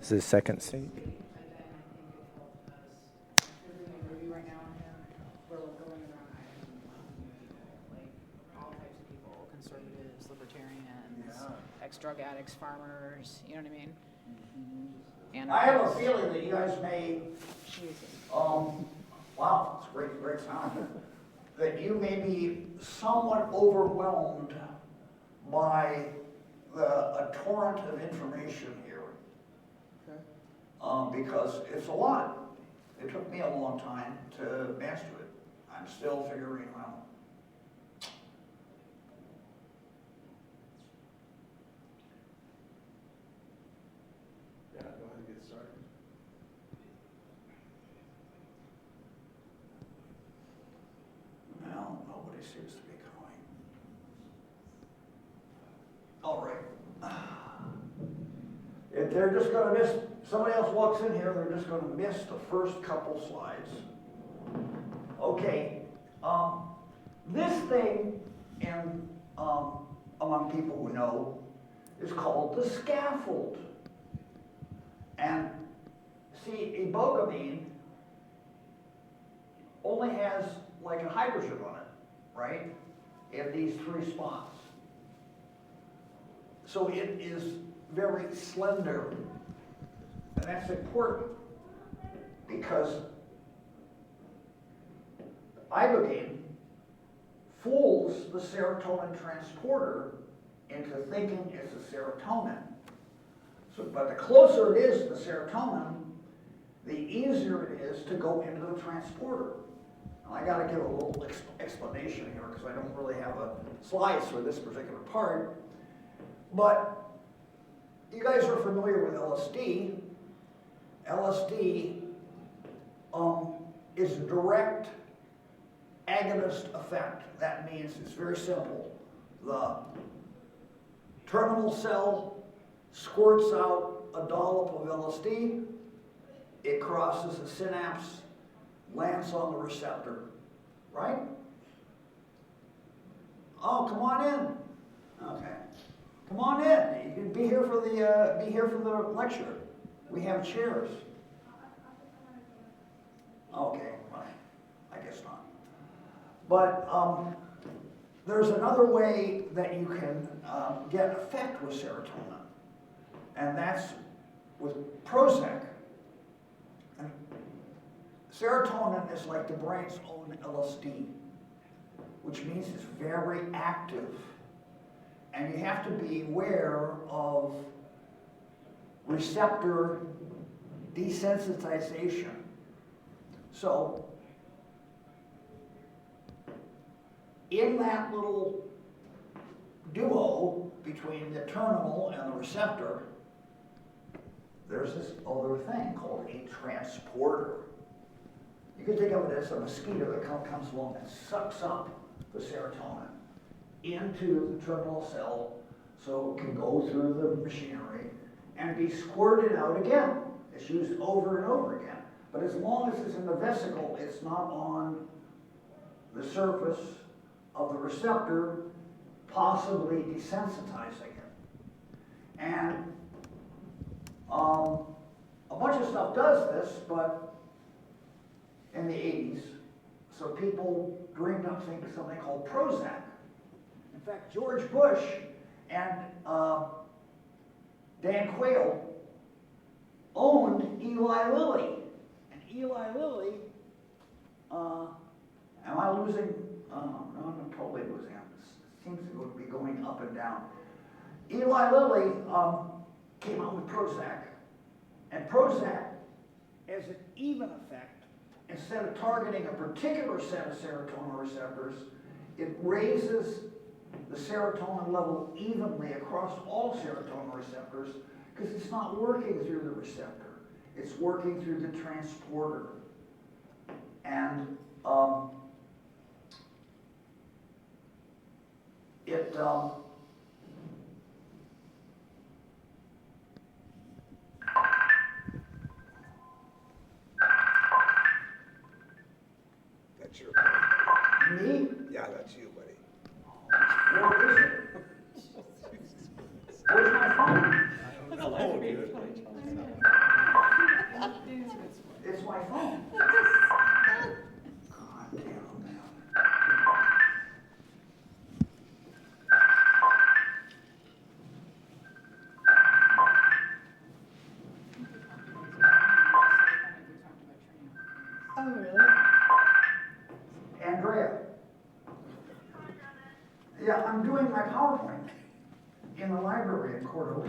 Is the second seat? Right now, we're going around like all types of people, conservatives, libertarians, ex-drug addicts, farmers, you know what I mean? And I have a feeling that you guys may, Jesus. wow, it's great sound, that you may be somewhat overwhelmed by a torrent of information here. Because it's a lot. It took me a long time to master it. I'm still figuring it out. Yeah, go ahead and get started. Well, nobody seems to be coming. All right. If they're just going to miss, somebody else walks in here, they're just going to miss the first couple slides. Okay. This thing, in, among people who know, is called the scaffold. And see, ibogaine only has like a hydrogen on it, right? In these 3 spots. So it is very slender. And that's important because ibogaine fools the serotonin transporter into thinking it's a serotonin. So, but the closer it is to the serotonin, the easier it is to go into the transporter. Now, I got to give a little explanation here because I don't really have a slides for this particular part. But you guys are familiar with LSD. LSD is a direct agonist effect. That means it's very simple. The terminal cell squirts out a dollop of LSD, it crosses the synapse, lands on the receptor, right? Oh, come on in. Okay. Come on in. You can be here for the lecture. We have chairs. Okay, fine. I guess not. But there's another way that you can get effect with serotonin, and that's with Prozac. And serotonin is like the brain's own LSD, which means it's very active. And you have to be aware of receptor desensitization. So, in that little duo between the terminal and the receptor, there's this other thing called a transporter. You can think of it as a mosquito that comes along and sucks up the serotonin into the terminal cell so it can go through the machinery and be squirted out again. It's used over and over again. But as long as it's in the vesicle, it's not on the surface of the receptor, possibly desensitizing it. And a bunch of stuff does this, but in the 80s, so people dreamed up something called Prozac. In fact, George Bush and Dan Quayle owned Eli Lilly. And Eli Lilly, am I losing? No, I'm totally losing. It seems to be going up and down. Eli Lilly came out with Prozac. And Prozac, as an even effect, instead of targeting a particular set of serotonin receptors, it raises the serotonin level evenly across all serotonin receptors because it's not working through the receptor. It's working through the transporter. And That's your me? Yeah, that's you, buddy. Where is it? Where's my phone? Hello. me. It's my phone. God damn, man. Oh, really? Andrea. Yeah, I'm doing my PowerPoint in the library in Coeur.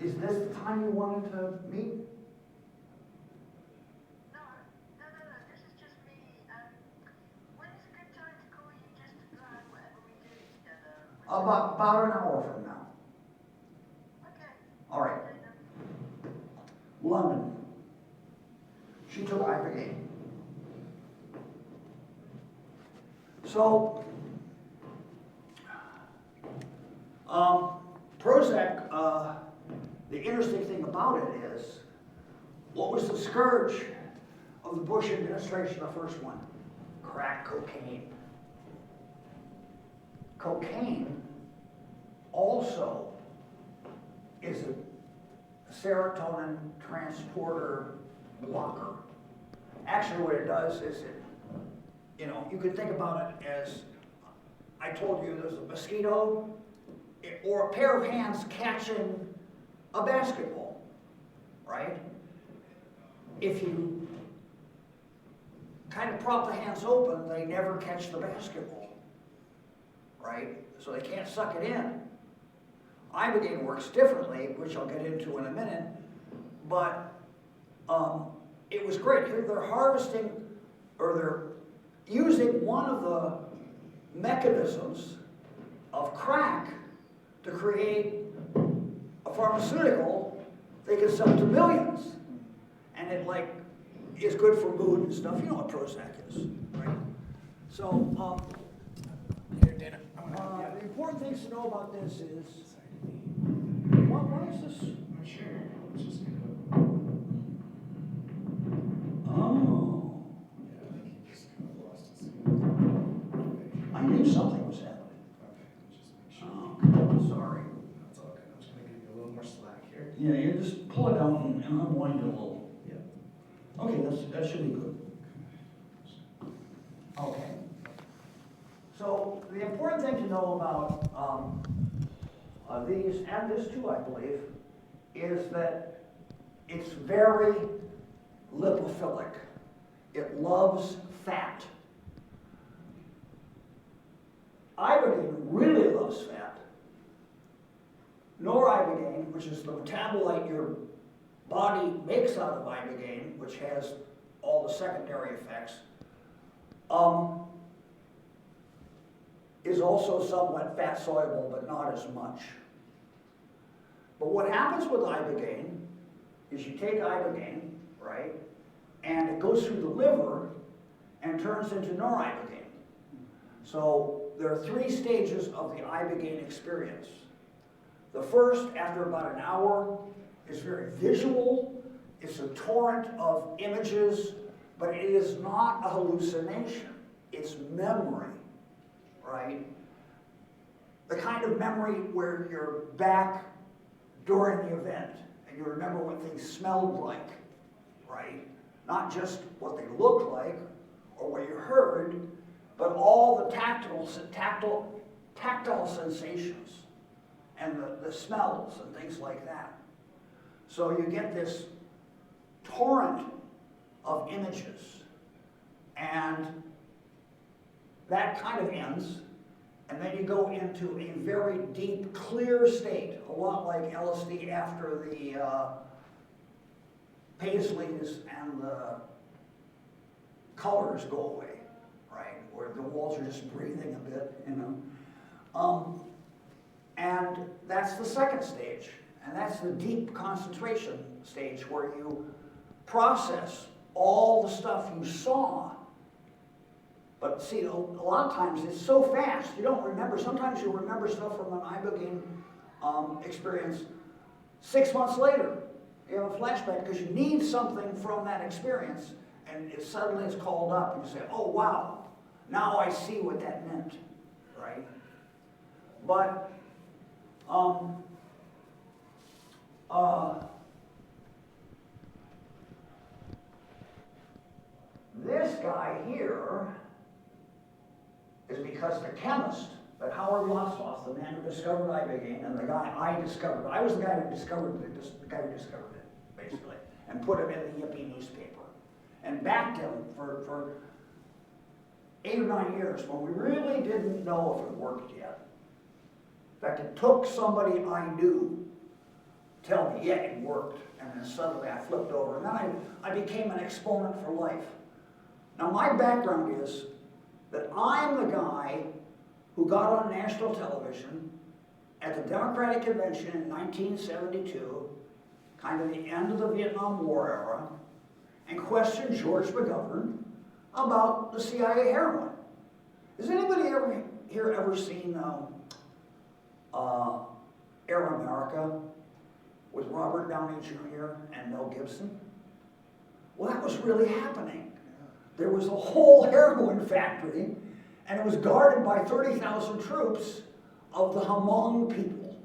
Is this the time you wanted to meet? No, this is just me. When is a good time to call you just to plan whatever we do together? About an hour from now. Okay. All right. Okay, then. London. She took Ibogaine. So, Prozac, the interesting thing about it is, what was the scourge of the Bush administration, the first one? Crack cocaine. Cocaine also is a serotonin transporter blocker. Actually, what it does is you could think about it as, I told you, there's a mosquito or a pair of hands catching a basketball, right? If you kind of prop the hands open, they never catch the basketball, right? So they can't suck it in. Ibogaine works differently, which I'll get into in a minute, but it was great. Here they're harvesting, or they're using one of the mechanisms of crack to create a pharmaceutical they can sell to millions. And it is good for mood and stuff. You know what Prozac is, right? So, Here, Dana. the important things to know about this is, why is this? I'm sure. It's just Oh, yeah, I think he just kind of lost his. I knew something was happening. Okay, just make sure. Oh, sorry. That's all good. I'm just gonna give you a little more slack here. Yeah, you just pull it down and unwind it a little. Yeah. Okay, that should be good. Okay. So the important thing to know about these, and this too, I believe, is that it's very lipophilic. It loves fat. Ibogaine really loves fat. Noribogaine, which is the metabolite your body makes out of ibogaine, which has all the secondary effects, is also somewhat fat soluble, but not as much. But what happens with ibogaine is you take ibogaine, right, and it goes through the liver and turns into noribogaine. So there are 3 stages of the ibogaine experience. The first, after about an hour, is very visual. It's a torrent of images, but it is not a hallucination. It's memory, right? The kind of memory where you're back during the event and you remember what things smelled like, right? Not just what they looked like or what you heard, but all the tactile sensations and the smells and things like that. So you get this torrent of images, and that kind of ends, and then you go into a very deep, clear state, a lot like LSD after the paisleys and the colors go away, right? Where the walls are just breathing a bit, you know. And that's the second stage, and that's the deep concentration stage where you process all the stuff you saw. But see, a lot of times it's so fast, you don't remember. Sometimes you remember stuff from an Ibogaine experience 6 months later. You have a flashback because you need something from that experience, and it suddenly is called up, and you say, oh wow, now I see what that meant, right? But This guy here is because the chemist that Howard Lossoff, the man who discovered Ibogaine, and the guy I discovered, I was the guy who discovered it, the guy who discovered it, basically, and put him in the hippie newspaper, and backed him for 8 or 9 years when we really didn't know if it worked yet. In fact, it took somebody I knew tell me, yeah, it worked, and then suddenly I flipped over, and then I became an exponent for life. Now, my background is that I'm the guy who got on national television at the Democratic Convention in 1972, kind of the end of the Vietnam War era, and questioned George McGovern about the CIA heroin. Has anybody here ever seen Air America with Robert Downey Jr. and Mel Gibson? Well, that was really happening. There was a whole heroin factory, and it was guarded by 30,000 troops of the Hmong people.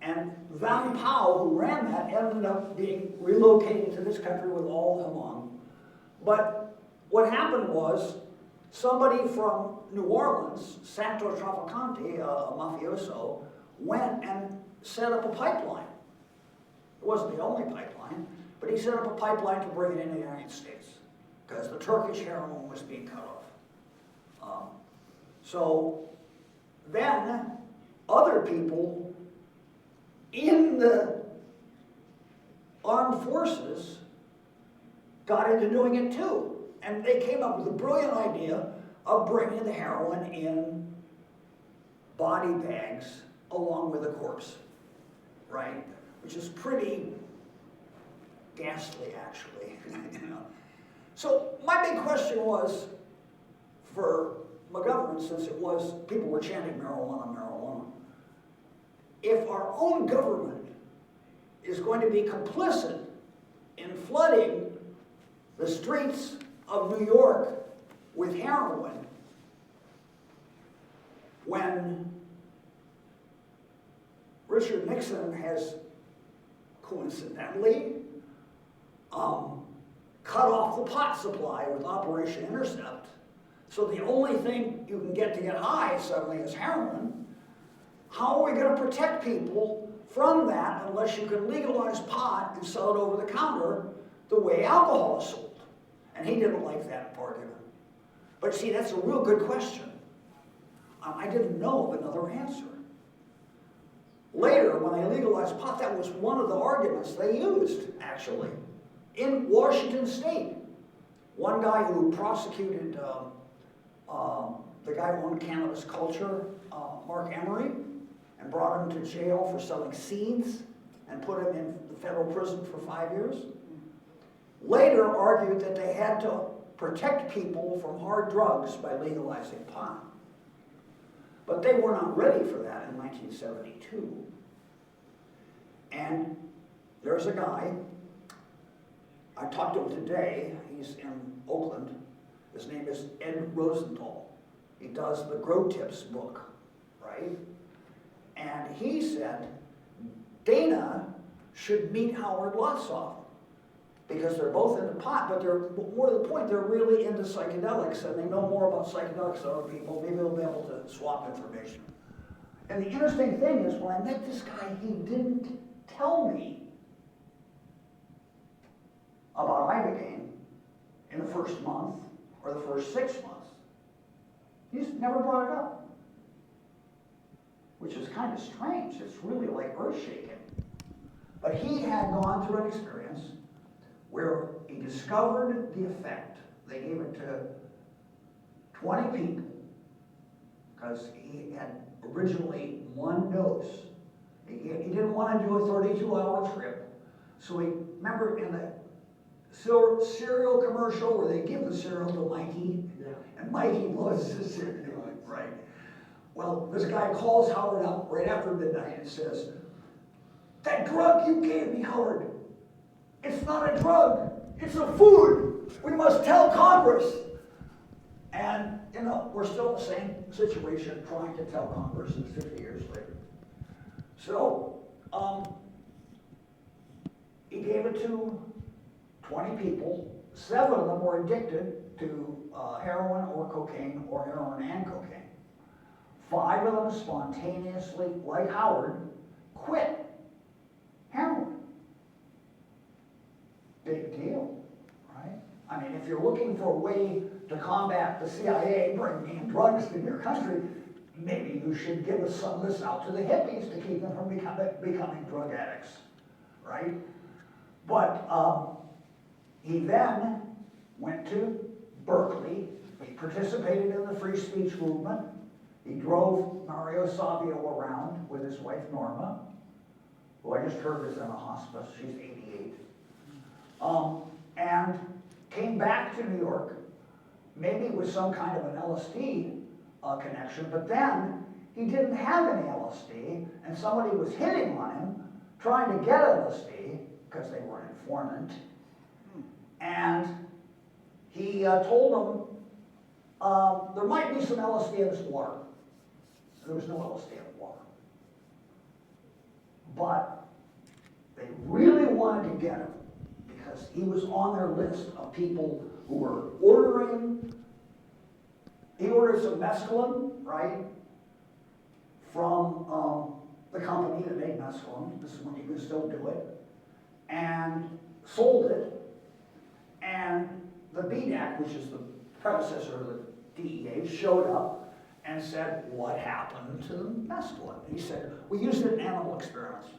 And Van Pao, who ran that, ended up being relocated to this country with all the Hmong. But what happened was somebody from New Orleans, Santo Trafficante, a mafioso, went and set up a pipeline. It wasn't the only pipeline, but he set up a pipeline to bring it into the United States because the Turkish heroin was being cut off. So then other people in the armed forces got into doing it too. And they came up with a brilliant idea of bringing the heroin in body bags along with the corpse, right? Which is pretty ghastly, actually. You know? So my big question was, for McGovern, since it was, people were chanting marijuana, marijuana, if our own government is going to be complicit in flooding the streets of New York with heroin, when Richard Nixon has coincidentally cut off the pot supply with Operation Intercept, so the only thing you can get high suddenly is heroin, how are we going to protect people from that unless you can legalize pot and sell it over the counter the way alcohol is sold? And he didn't like that argument. But see, that's a real good question. I didn't know of another answer. Later, when they legalized pot, that was one of the arguments they used, actually, in Washington State. One guy who prosecuted the guy who owned Cannabis Culture, Mark Emery, and brought him to jail for selling seeds and put him in the federal prison for 5 years, later argued that they had to protect people from hard drugs by legalizing pot. But they were not ready for that in 1972. And there's a guy, I talked to him today, he's in Oakland, his name is Ed Rosenthal. He does the Grow Tips book, right? And he said Dana should meet Howard Lossoff because they're both into pot, but they're, more to the point, they're really into psychedelics and they know more about psychedelics than other people. Maybe they'll be able to swap information. And the interesting thing is, when I met this guy, he didn't tell me about Ibogaine in the first month or the first 6 months. He's never brought it up, which is kind of strange. It's really like earth-shaking. But he had gone through an experience where he discovered the effect. They gave it to 20 people because he had originally one dose. He didn't want to do a 32-hour trip. So he, remember in the cereal commercial where they give the cereal to Mikey? Yeah. And Mikey loves the cereal, right? Well, this guy calls Howard up right after midnight and says, "That drug you gave me, Howard, it's not a drug, it's a food. We must tell Congress." And, you know, we're still in the same situation trying to tell Congress 50 years later. So, gave it to 20 people. 7 of them were addicted to heroin or cocaine, or heroin and cocaine. 5 of them spontaneously, like Howard, quit heroin. Big deal, right? I mean, if you're looking for a way to combat the CIA bringing drugs to your country, maybe you should give some of this out to the hippies to keep them from becoming drug addicts, right? But he then went to Berkeley. He participated in the free speech movement. He drove Mario Savio around with his wife Norma, who I just heard is in a hospice. She's 88. And came back to New York, maybe with some kind of an LSD connection, but then he didn't have any LSD, and somebody was hitting on him, trying to get LSD, because they were an informant, and he told them there might be some LSD in this water. There was no LSD in the water. But they really wanted to get him, because he was on their list of people who were ordering. He ordered some mescaline, right, from the company that made mescaline. This is when you could still do it. And sold it. And the BDAC, which is the predecessor of the DEA, showed up and said, what happened to the mescaline? And he said, we used it in animal experiments.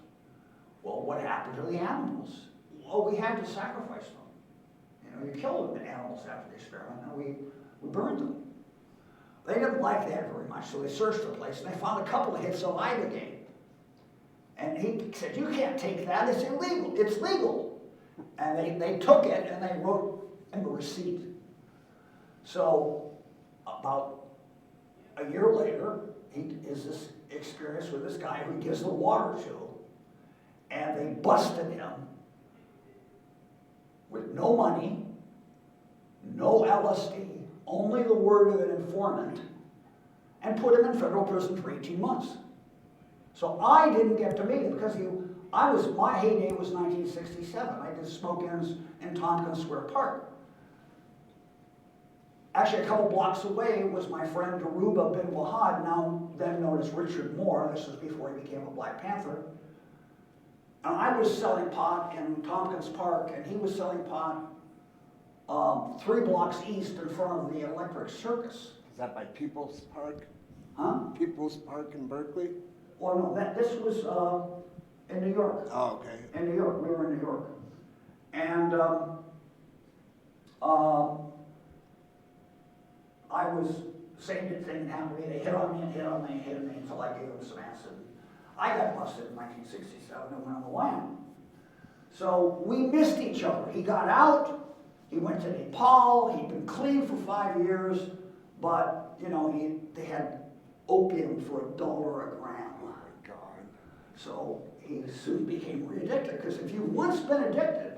Well, what happened to the animals? Well, we had to sacrifice them. You know, you killed the animals after the experiment, and we burned them. They didn't like that very much, so they searched the place, and they found a couple of hits of Ibogaine. And he said, you can't take that, it's illegal, it's legal. And they took it, and they wrote him a receipt. So, about a year later, he is this experience with this guy who he gives the water to, and they busted him with no money, no LSD, only the word of an informant, and put him in federal prison for 18 months. So I didn't get to meet him because my heyday was 1967. I did smoke-ins in Tompkins Square Park. Actually, a couple blocks away was my friend Daruba bin Wahad, now then known as Richard Moore. This was before he became a Black Panther. And I was selling pot in Tompkins Park, and he was selling pot 3 blocks east in front of the Electric Circus. Is that by People's Park? Huh? People's Park in Berkeley? Well, no, this was in New York. Oh, okay. In New York, we were in New York. And I was saying that thing happened to me. They hit on me and hit on me and hit on me until I gave them some acid. I got busted in 1967 and went on the lam. So we missed each other. He got out, he went to Nepal, he'd been clean for 5 years, but, you know, they had opium for $1 a gram. Oh my God. So he soon became re-addicted, because if you've once been addicted,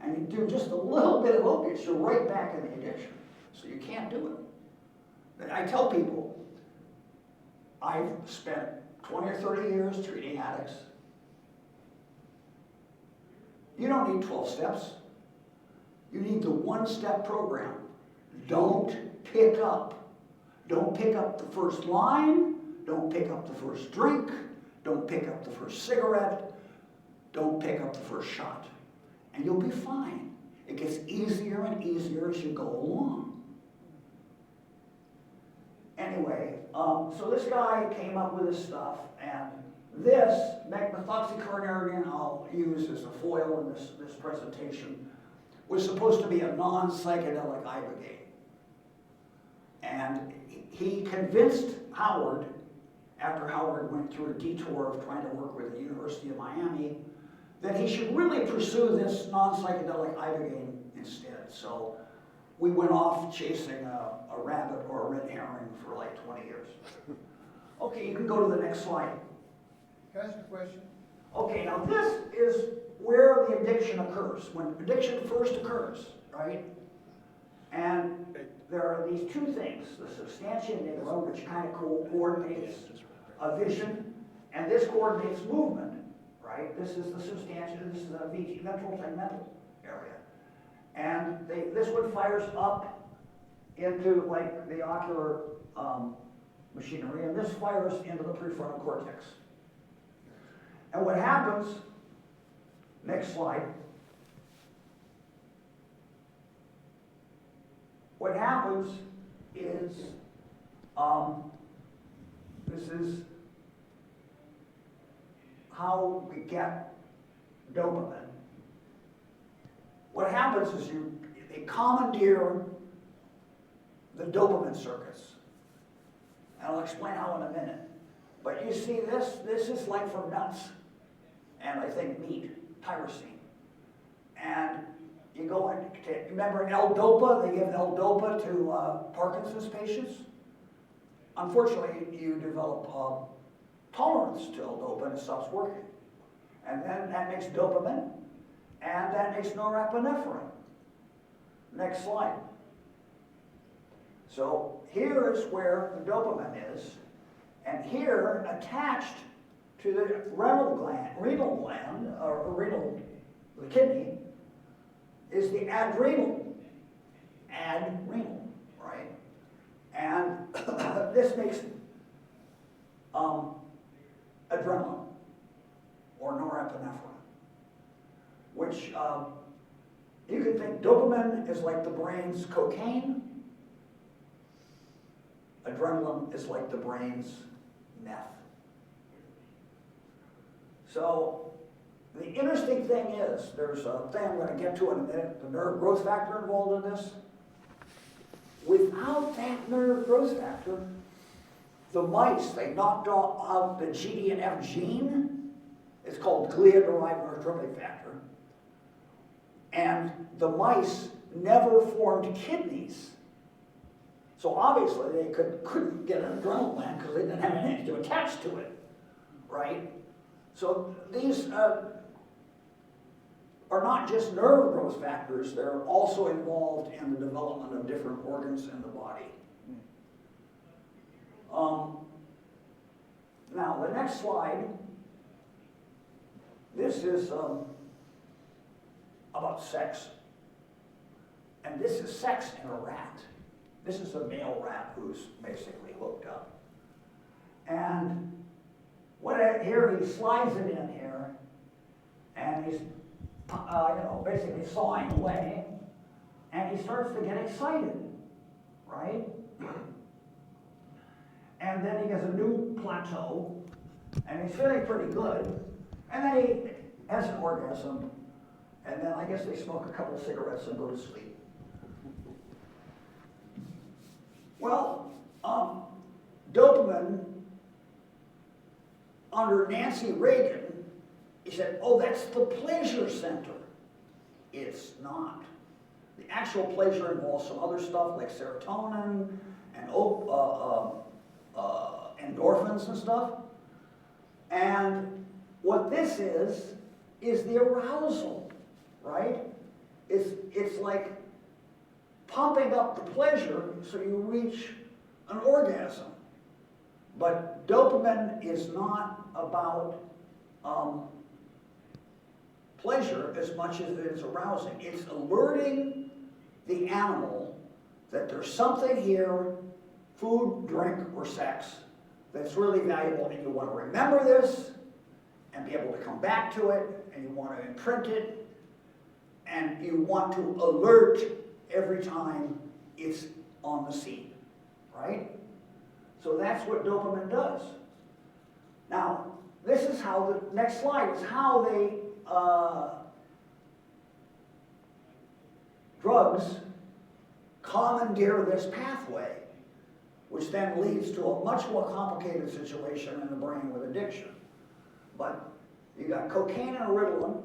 and you do just a little bit of opiates, you're right back in the addiction. So you can't do it. I tell people, I've spent 20 or 30 years treating addicts. You don't need 12 steps. You need the one-step program. Don't pick up. Don't pick up the first line. Don't pick up the first drink. Don't pick up the first cigarette. Don't pick up the first shot. And you'll be fine. It gets easier and easier as you go along. Anyway, so this guy came up with this stuff, and this methoxychloroquine I'll use as a foil in this presentation was supposed to be a non-psychedelic ibogaine. And he convinced Howard, after Howard went through a detour of trying to work with the University of Miami, that he should really pursue this non-psychedelic ibogaine instead. So we went off chasing a rabbit or a red herring for like 20 years. Okay, you can go to the next slide. Can I ask a question? Okay, now this is where the addiction occurs, when addiction first occurs, right? And there are these two things, the substantia nigra, which kind of coordinates a vision, and this coordinates movement, right? right? This is the substantia, this is the ventral tegmental area. And this one fires up into like the ocular machinery, and this fires into the prefrontal cortex. And what happens, next slide, what happens is, this is how we get dopamine. What happens is they commandeer the dopamine circuits. And I'll explain how in a minute. But you see this is like for nuts, and I think meat, tyrosine. And you go and remember L-Dopa? They give L-Dopa to Parkinson's patients. Unfortunately, you develop tolerance to L-Dopa and it stops working. And then that makes dopamine, and that makes norepinephrine. Next slide. So here is where the dopamine is, and here, attached to the the kidney, is the adrenal, right? And this makes adrenaline, or norepinephrine, which you can think dopamine is like the brain's cocaine, adrenaline is like the brain's meth. So the interesting thing is, there's a thing I'm going to get to in a minute, the nerve growth factor involved in this. Without that nerve growth factor, the mice, they knocked out the GDNF gene. It's called glia-derived neurotrophic factor. And the mice never formed kidneys. So obviously they couldn't get an adrenal gland because they didn't have anything to attach to it, right? So these are not just nerve growth factors, they're also involved in the development of different organs in the body. Now the next slide, this is about sex. And this is sex in a rat. This is a male rat who's basically hooked up. And here he slides it in here, and he's basically sawing away, and he starts to get excited, right? And then he gets a new plateau, and he's feeling pretty good, and then he has an orgasm, and then I guess they smoke a couple of cigarettes and go to sleep. Well, dopamine, under Nancy Reagan, he said, oh, that's the pleasure center. It's not. The actual pleasure involves some other stuff like serotonin and endorphins and stuff. And what this is the arousal, right? It's like pumping up the pleasure so you reach an orgasm. But dopamine is not about pleasure as much as it is arousing. It's alerting the animal that there's something here, food, drink, or sex, that's really valuable, and you want to remember this and be able to come back to it, and you want to imprint it, and you want to alert every time it's on the scene, right? So that's what dopamine does. Now, this is how the next slide is how they drugs commandeer this pathway, which then leads to a much more complicated situation in the brain with addiction. But you got cocaine and Ritalin.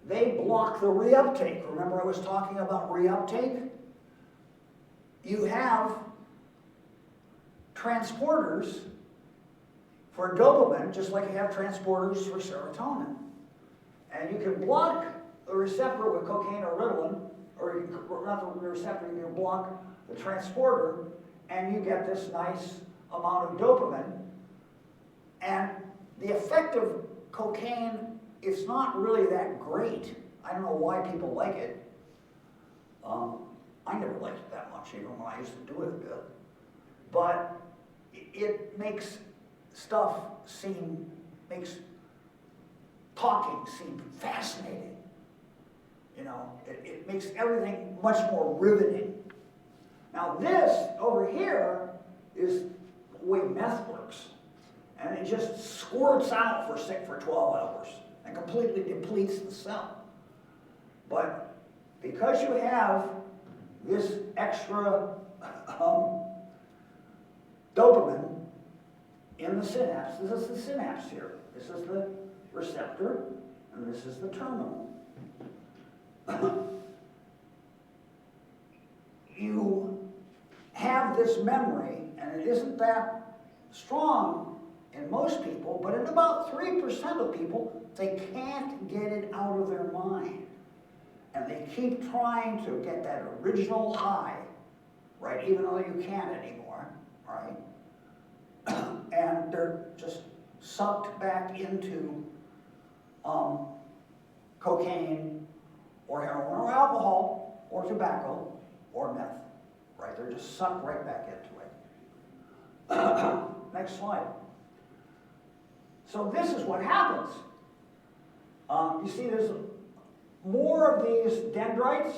They block the reuptake. Remember I was talking about reuptake? You have transporters for dopamine, just like you have transporters for serotonin. And you can block the receptor with cocaine or Ritalin, or not the receptor, you can block the transporter, and you get this nice amount of dopamine. And the effect of cocaine it's not really that great. I don't know why people like it. I never liked it that much, even when I used to do it a bit. But it makes stuff makes talking seem fascinating. You know, it makes everything much more riveting. Now this over here is the way meth works. And it just squirts out for 12 hours and completely depletes the cell. But because you have this extra dopamine in the synapse, this is the synapse here. This is the receptor, and this is the terminal. You have this memory, and it isn't that strong in most people, but in about 3% of people, they can't get it out of their mind. And they keep trying to get that original high, right, even though you can't anymore, right? And they're just sucked back into cocaine or heroin or alcohol or tobacco or meth, right? They're just sucked right back into it. Next slide. So this is what happens. You see there's more of these dendrites,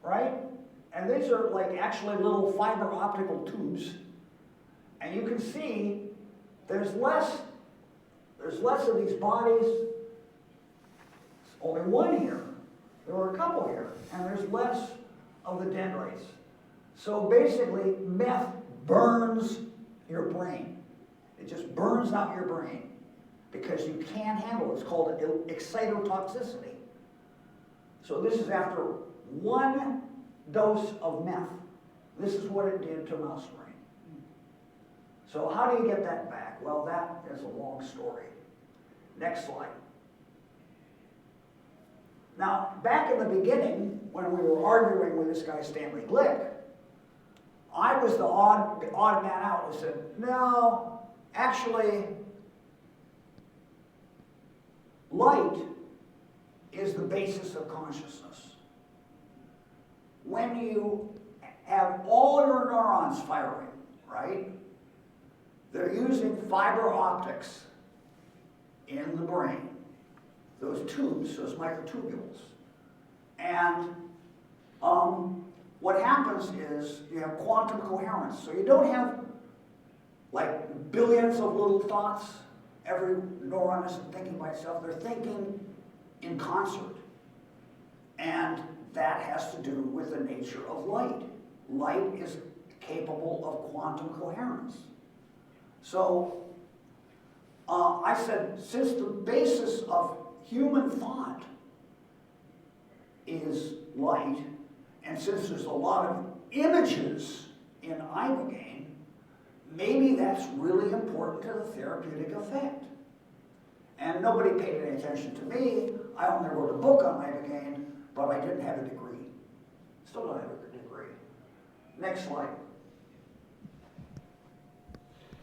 right? And these are like actually little fiber optical tubes. And you can see there's less of these bodies. There's only one here. There were a couple here. And there's less of the dendrites. So basically, meth burns your brain. It just burns out your brain because you can't handle it. It's called excitotoxicity. So this is after one dose of meth. This is what it did to mouse brain. So how do you get that back? Well, that is a long story. Next slide. Now, back in the beginning, when we were arguing with this guy Stanley Glick, I was the odd man out who said, no, actually, light is the basis of consciousness. When you have all your neurons firing, right? They're using fiber optics in the brain. Those tubes, those microtubules. And what happens is you have quantum coherence. So you don't have like billions of little thoughts. Every neuron isn't thinking by itself. They're thinking in concert. And that has to do with the nature of light. Light is capable of quantum coherence. So I said, since the basis of human thought is light, and since there's a lot of images in Ibogaine, maybe that's really important to the therapeutic effect. And nobody paid any attention to me. I only wrote a book on Ibogaine, but I didn't have a degree. Still don't have a degree. Next slide.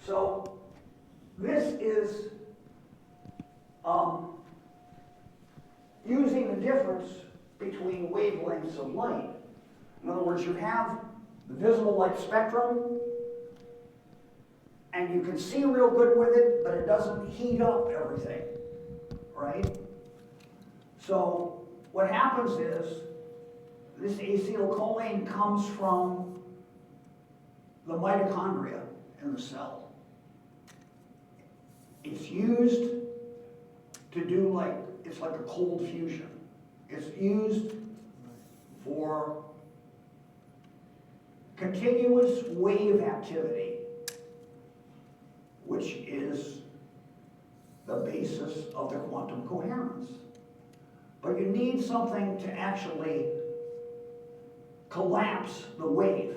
So this is using the difference between wavelengths of light. In other words, you have the visible light spectrum, and you can see real good with it, but it doesn't heat up everything, right? So what happens is this acetylcholine comes from the mitochondria in the cell. It's used to do it's like a cold fusion. It's used for continuous wave activity, which is the basis of the quantum coherence. But you need something to actually collapse the wave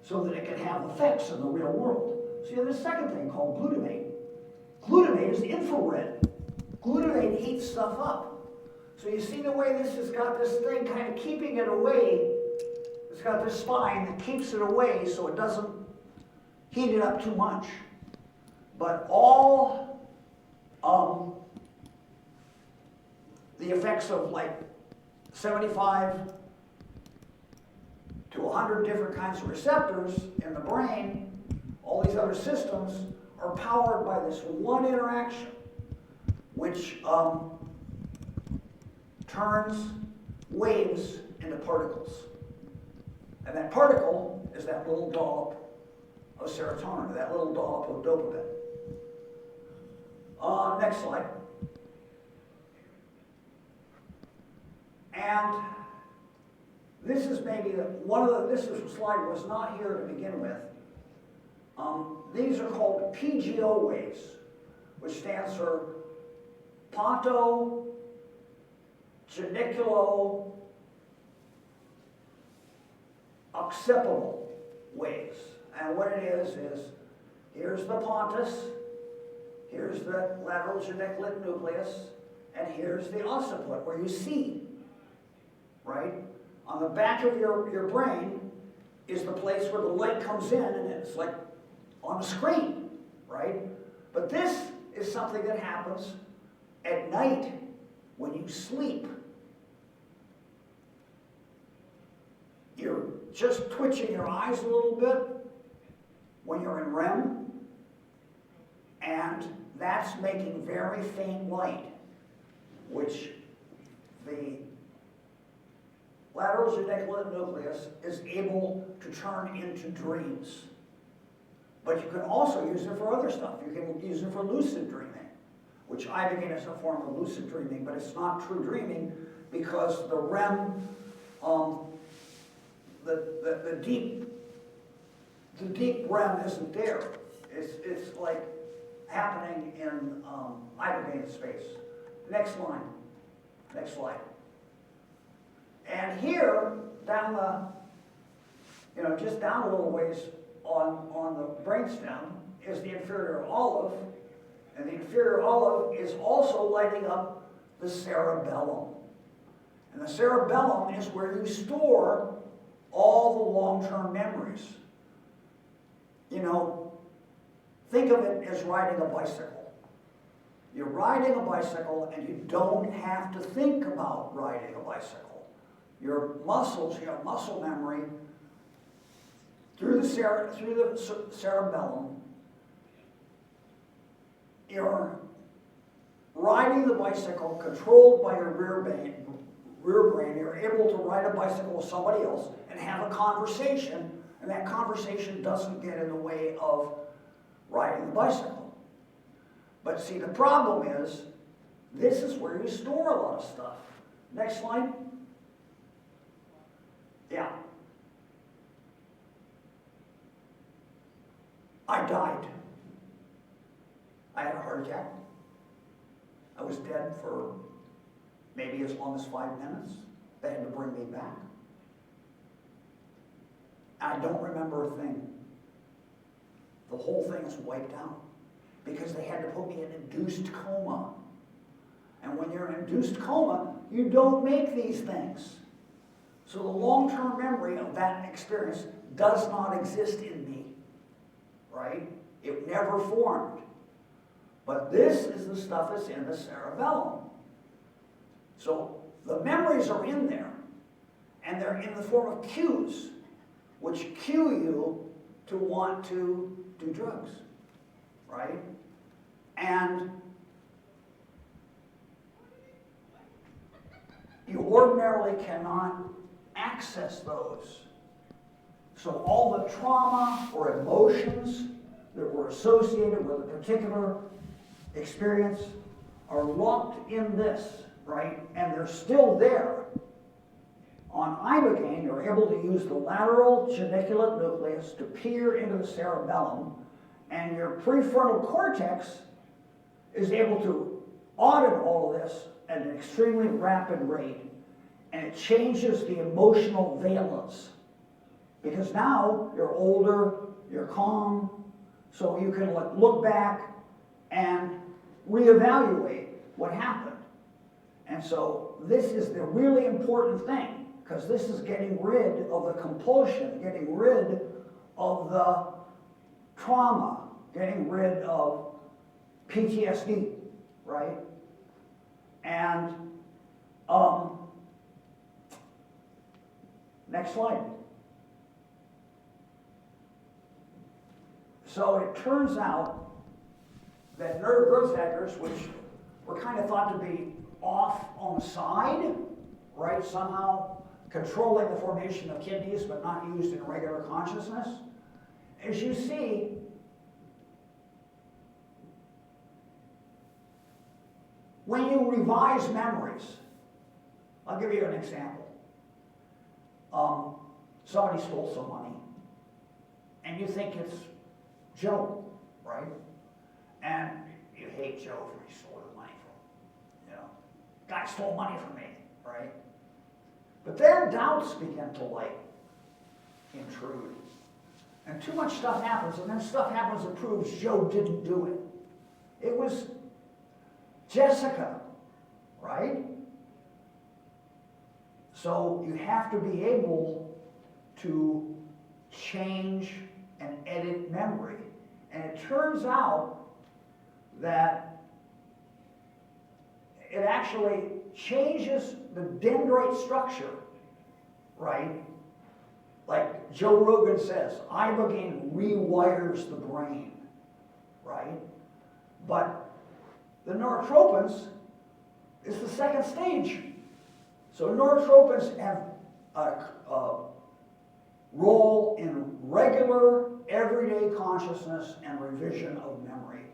so that it can have effects in the real world. So you have this second thing called glutamate. Glutamate is infrared. Glutamate heats stuff up. So you see the way this has got this thing kind of keeping it away. It's got this spine that keeps it away so it doesn't heat it up too much. But all the effects of like 75 to 100 different kinds of receptors in the brain, all these other systems are powered by this one interaction, which turns waves into particles. And that particle is that little dollop of serotonin, that little dollop of dopamine. Next slide. And this is maybe this slide was not here to begin with. These are called PGO waves, which stands for Ponto Geniculo Occipital waves. And what it is here's the pontus, here's the lateral geniculate nucleus, and here's the occiput where you see, right? On the back of your brain is the place where the light comes in, and it's like on a screen, right? But this is something that happens at night when you sleep. You're just twitching your eyes a little bit when you're in REM, and that's making very faint light, which the lateral geniculate nucleus is able to turn into dreams. But you can also use it for other stuff. You can use it for lucid dreaming, which Ibogaine is a form of lucid dreaming, but it's not true dreaming because the REM, the deep REM isn't there. It's like happening in Ibogaine space. Next line. Next slide. And here, down just down a little ways on the brainstem is the inferior olive, and the inferior olive is also lighting up the cerebellum. And the cerebellum is where you store all the long-term memories. Think of it as riding a bicycle. You're riding a bicycle and you don't have to think about riding a bicycle. Your muscles, you have muscle memory through the cerebellum. You're riding the bicycle controlled by your rear brain. You're able to ride a bicycle with somebody else and have a conversation, and that conversation doesn't get in the way of riding the bicycle. But see, the problem is, this is where you store a lot of stuff. Next slide. Yeah. I died. I had a heart attack. I was dead for maybe as long as 5 minutes. They had to bring me back. I don't remember a thing. The whole thing is wiped out because they had to put me in induced coma. And when you're in induced coma, you don't make these things. So the long-term memory of that experience does not exist in me, right? It never formed. But this is the stuff that's in the cerebellum. So the memories are in there, and they're in the form of cues, which cue you to want to do drugs, right? And you ordinarily cannot access those. So all the trauma or emotions that were associated with a particular experience are locked in this, right? And they're still there. On Ibogaine, you're able to use the lateral geniculate nucleus to peer into the cerebellum, and your prefrontal cortex is able to audit all of this at an extremely rapid rate. And it changes the emotional valence. Because now you're older, you're calm, so you can look back and reevaluate what happened. And so this is the really important thing, because this is getting rid of the compulsion, getting rid of the trauma, getting rid of PTSD, right? And Next slide. So it turns out that growth factors, which were kind of thought to be off on the side, right, somehow controlling the formation of kidneys but not used in regular consciousness, as you see, when you revise memories, I'll give you an example. Somebody stole some money, and you think it's Joe, right? And you hate Joe for he stole the money from, guy stole money from me, right? But then doubts begin to intrude. And too much stuff happens, and then stuff happens that proves Joe didn't do it. It was Jessica, right? So you have to be able to change and edit memory. And it turns out that it actually changes the dendrite structure, right? Like Joe Rogan says, Ibogaine rewires the brain, right? But the neurotropins is the second stage. So neurotropins have a role in regular, everyday consciousness and revision of memory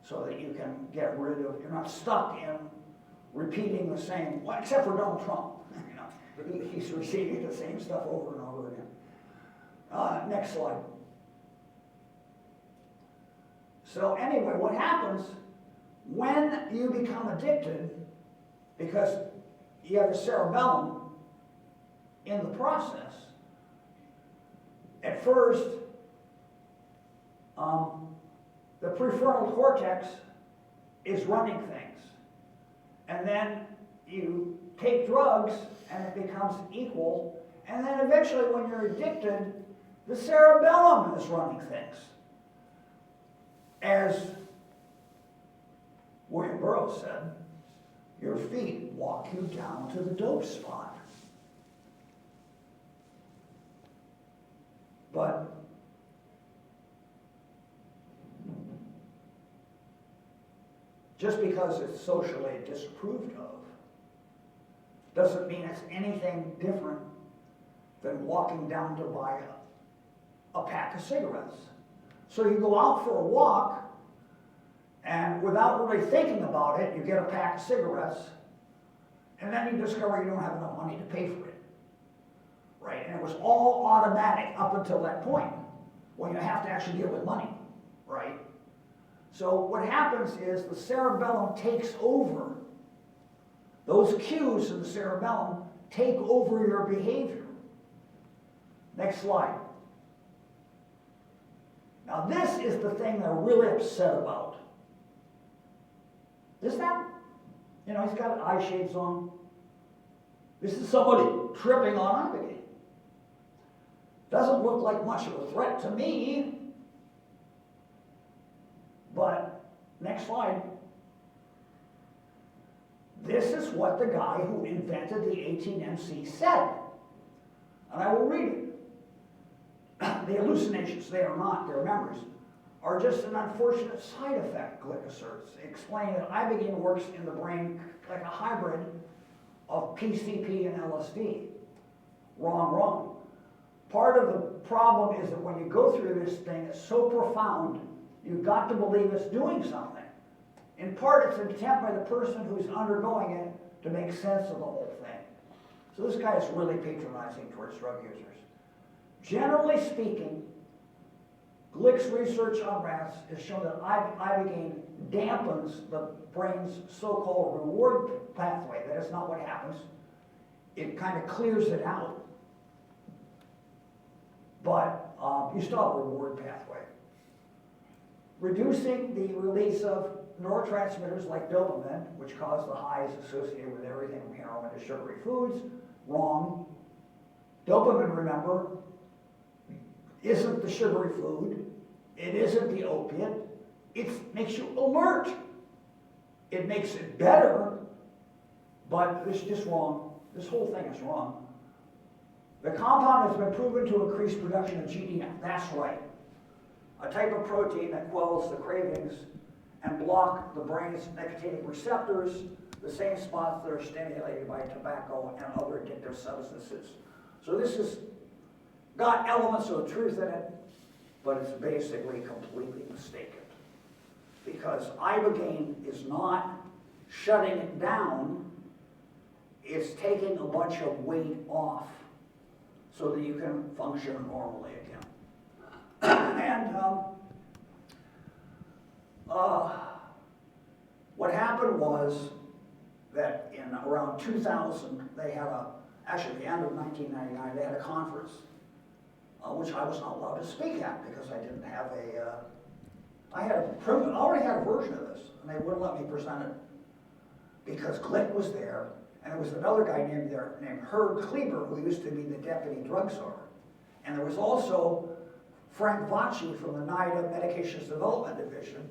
so that you can get rid of, you're not stuck in repeating the same, well, except for Donald Trump. He's repeating the same stuff over and over again. Next slide. So anyway, what happens when you become addicted, because you have the cerebellum in the process, at first, the prefrontal cortex is running things. And then you take drugs and it becomes equal. And then eventually when you're addicted, the cerebellum is running things. As William Burroughs said, your feet walk you down to the dope spot. But just because it's socially disapproved of doesn't mean it's anything different than walking down to buy a pack of cigarettes. So you go out for a walk, and without really thinking about it, you get a pack of cigarettes, and then you discover you don't have enough money to pay for it. Right? And it was all automatic up until that point, when you have to actually deal with money. Right? So what happens is the cerebellum takes over. Those cues in the cerebellum take over your behavior. Next slide. Now this is the thing they're really upset about. Is that? He's got eye shades on. This is somebody tripping on Ibogaine. Doesn't look like much of a threat to me. But, next slide. This is what the guy who invented the 18MC said. And I will read it. The hallucinations, they are not, their memories, are just an unfortunate side effect, Glick asserts, explaining that Ibogaine works in the brain like a hybrid of PCP and LSD. Wrong. Part of the problem is that when you go through this thing, it's so profound, you've got to believe it's doing something. In part, it's an attempt by the person who's undergoing it to make sense of the whole thing. So this guy is really patronizing towards drug users. Generally speaking, Glick's research on rats has shown that Ibogaine dampens the brain's so-called reward pathway. That is not what happens. It kind of clears it out. But you still have a reward pathway. Reducing the release of neurotransmitters like dopamine, which cause the highs associated with everything from heroin to sugary foods, wrong. Dopamine, remember, isn't the sugary food. It isn't the opiate. It makes you alert. It makes it better, But this is just wrong. This whole thing is wrong. The compound has been proven to increase production of GDF. That's right. A type of protein that quells the cravings and block the brain's nicotinic receptors, the same spots that are stimulated by tobacco and other addictive substances. So this has got elements of truth in it, but it's basically completely mistaken. Because Ibogaine is not shutting it down, it's taking a bunch of weight off so that you can function normally again. And what happened was that in around 2000, they had actually the end of 1999, they had a conference, which I was not allowed to speak at because I didn't have I already had a version of this, and they wouldn't let me present it because Glick was there, and there was another guy named Herb Kleber, who used to be the deputy drug czar. And there was also Frank Vacci from the NIDA Medications Development Division,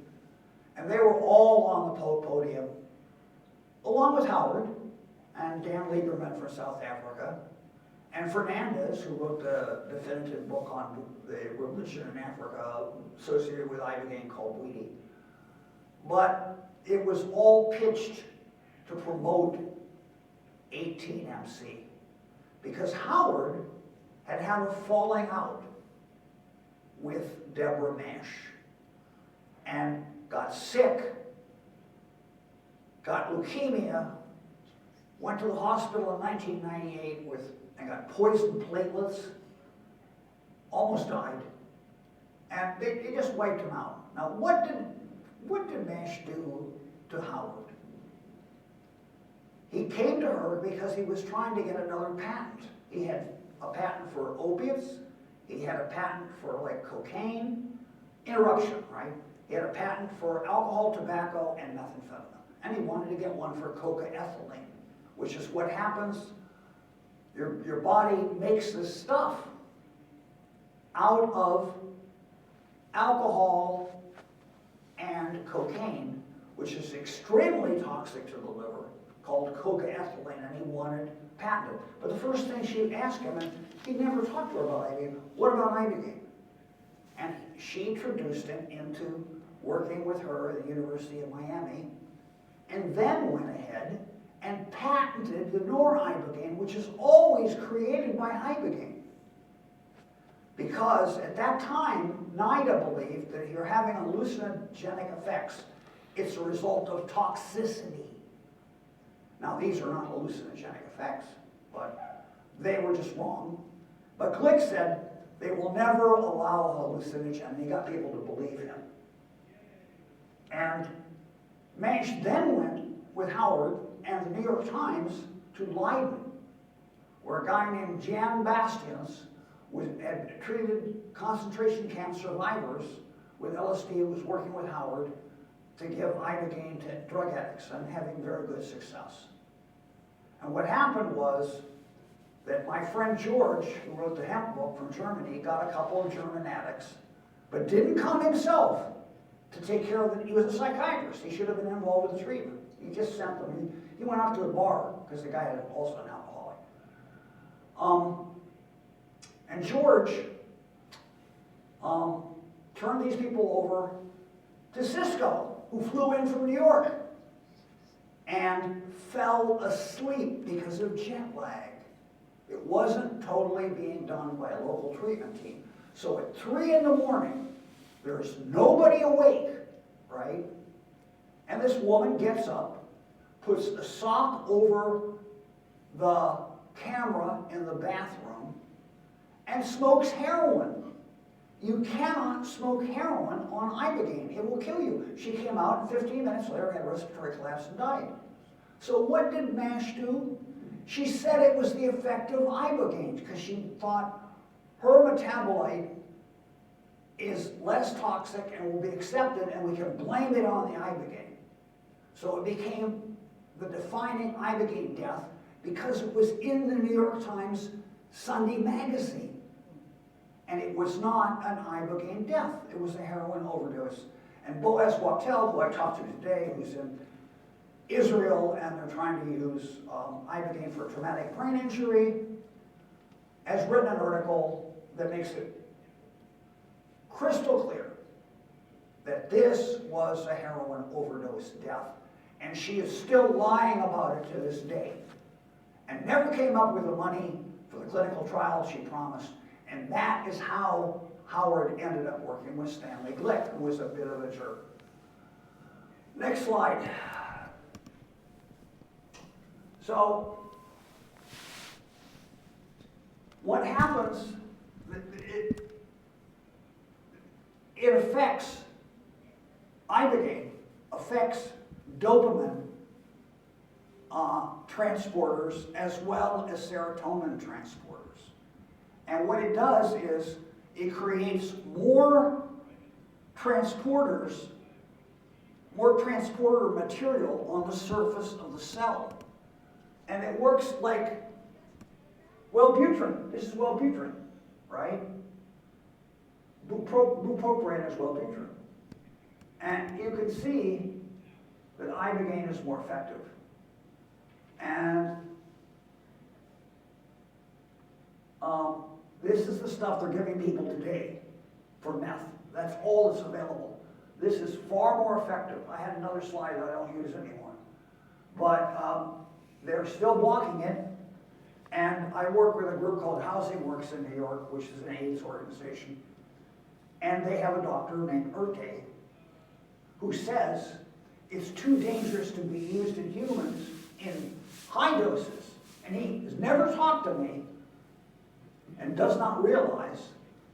and they were all on the podium, along with Howard and Dan Lieberman from South Africa, and Fernandez, who wrote the definitive book on the religion in Africa associated with Ibogaine called Boise. But it was all pitched to promote 18MC, because Howard had had a falling out with Deborah Mash and got sick, got leukemia, went to the hospital in 1998 and got poisoned platelets, almost died, and they just wiped him out. Now, what did Mash do to Howard? He came to her because he was trying to get another patent. He had a patent for opiates, he had a patent for like cocaine, interruption, right? He had a patent for alcohol, tobacco, and methamphetamine. And he wanted to get one for coca-ethylene, which is what happens. Your body makes this stuff out of alcohol and cocaine, which is extremely toxic to the liver, called coca-ethylene, and he wanted patented. But the first thing she asked him, and he never talked to her about Ibogaine, what about Ibogaine? And she introduced him into working with her at the University of Miami, and then went ahead and patented the noribogaine, which is always created by Ibogaine. Because at that time, NIDA believed that if you're having hallucinogenic effects, it's a result of toxicity. Now, these are not hallucinogenic effects, but they were just wrong. But Glick said they will never allow a hallucinogen, and he got people to believe him. And Mash then went with Howard and the New York Times to Leiden, where a guy named Jan Bastians had treated concentration camp survivors with LSD, who was working with Howard to give Ibogaine to drug addicts and having very good success. And what happened was that my friend George, who wrote the hemp book from Germany, got a couple of German addicts, but didn't come himself to take care of it. He was a psychiatrist. He should have been involved with the treatment. He just sent them. He went out to a bar because the guy had also an alcoholic. And George turned these people over to Cisco, who flew in from New York and fell asleep because of jet lag. It wasn't totally being done by a local treatment team. So at 3 in the morning, there's nobody awake, right? And this woman gets up, puts a sock over the camera in the bathroom, and smokes heroin. You cannot smoke heroin on Ibogaine. It will kill you. She came out, and 15 minutes later had a respiratory collapse and died. So what did Mash do? She said it was the effect of Ibogaine because she thought her metabolite is less toxic and will be accepted, and we can blame it on the Ibogaine. So it became the defining Ibogaine death because it was in the New York Times Sunday magazine. And it was not an Ibogaine death. It was a heroin overdose. And Boaz Wachtel, who I talked to today, who's in Israel, and they're trying to use Ibogaine for traumatic brain injury, has written an article that makes it crystal clear that this was a heroin overdose death, and she is still lying about it to this day, and never came up with the money for the clinical trial she promised, and that is how Howard ended up working with Stanley Glick, who was a bit of a jerk. Next slide. So, what happens, it affects, Ibogaine affects dopamine transporters as well as serotonin transporters. And what it does is it creates more transporters, more transporter material on the surface of the cell. And it works like Wellbutrin. This is Wellbutrin, right? Bupropion is Wellbutrin. And you can see that Ibogaine is more effective. And this is the stuff they're giving people today for meth. That's all that's available. This is far more effective. I had another slide that I don't use anymore. But they're still blocking it. And I work with a group called Housing Works in New York, which is an AIDS organization. And they have a doctor named Urte who says it's too dangerous to be used in humans in high doses. And he has never talked to me and does not realize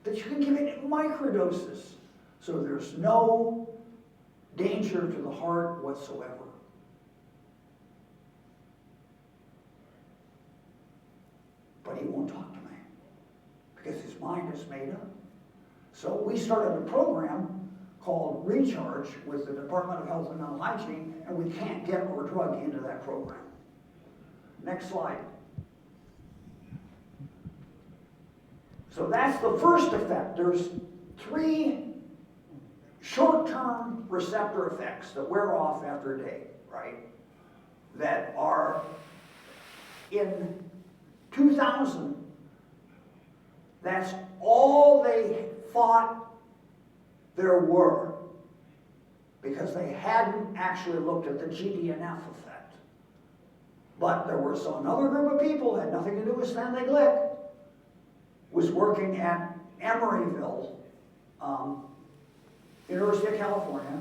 that you can give it in microdoses. So there's no danger to the heart whatsoever. But he won't talk to me because his mind is made up. So we started a program called Recharge with the Department of Health and Mental Hygiene, and we can't get our drug into that program. Next slide. So that's the first effect. There's 3 short-term receptor effects that wear off after a day, right? That are in 2000, that's all they thought there were, because they hadn't actually looked at the GDNF effect. But there was another group of people, had nothing to do with Stanley Glick, was working at Emeryville, University of California,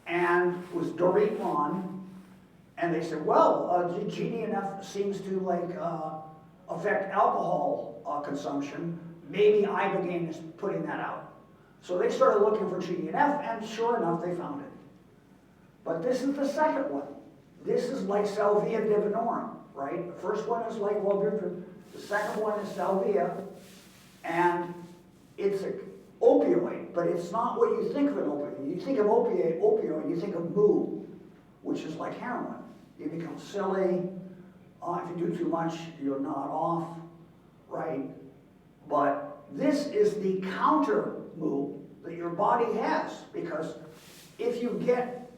and was Dorit Ron, and they said, well, GDNF seems to affect alcohol consumption. Maybe Ibogaine is putting that out. So they started looking for GDNF, and sure enough, they found it. But this is the second one. This is like salvia divinorum, right? The first one is like Wellbutrin. The second one is salvia, and it's an opioid, but it's not what you think of an opioid. You think of opioid, you think of moo, which is like heroin. You become silly. If you do too much, you'll nod off, right? But this is the counter moo that your body has, because if you get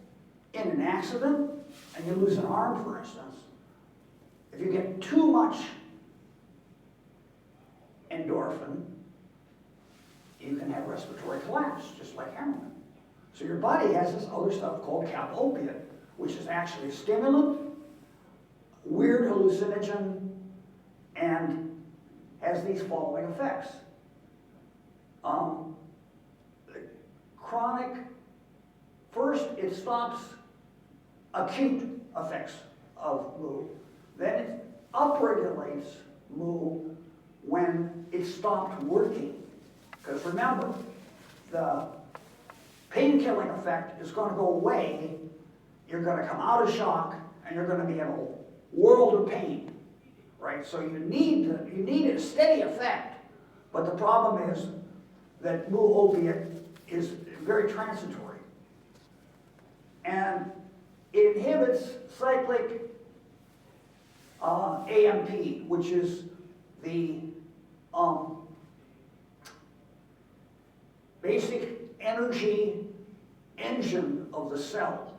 in an accident and you lose an arm, for instance, if you get too much endorphin, you can have respiratory collapse, just like heroin. So your body has this other stuff called kappa opiate, which is actually a stimulant, weird hallucinogen, and has these following effects. Chronic, first it stops acute effects of moo. Then it upregulates moo when it stopped working. Because remember, the pain-killing effect is going to go away. You're going to come out of shock, and you're going to be in a world of pain, right? So you need a steady effect. But the problem is that moo opiate is very transitory. And it inhibits cyclic AMP, which is the basic energy engine of the cell.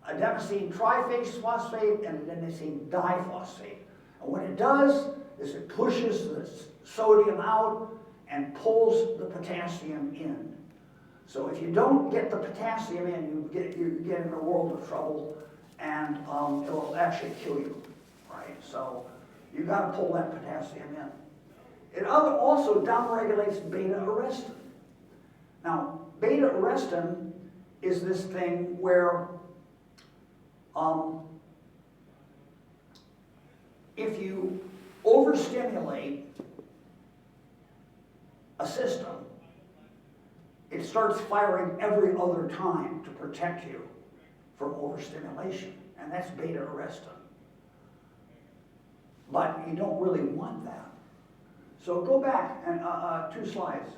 adenosine triphase phosphate and adenosine diphosphate. And what it does is it pushes the sodium out and pulls the potassium in. So if you don't get the potassium in, you get in a world of trouble, and it'll actually kill you, right? So you got to pull that potassium in. It also downregulates beta-arrestin. Now, beta-arrestin is this thing where if you overstimulate a system, it starts firing every other time to protect you from overstimulation, and that's beta-arrestin. But you don't really want that. So go back and 2 slides.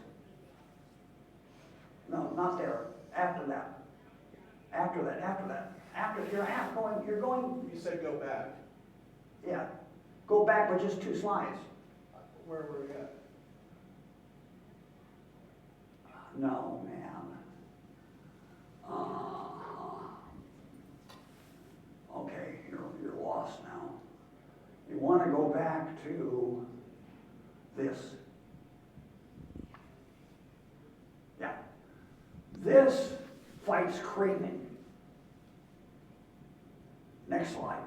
No, not there. After that. After that. After that. After you're going. You said go back. Yeah. Go back with just 2 slides. Where were we at? No, man. Okay, you're lost now. You want to go back to this. Yeah. This fights craving. Next slide.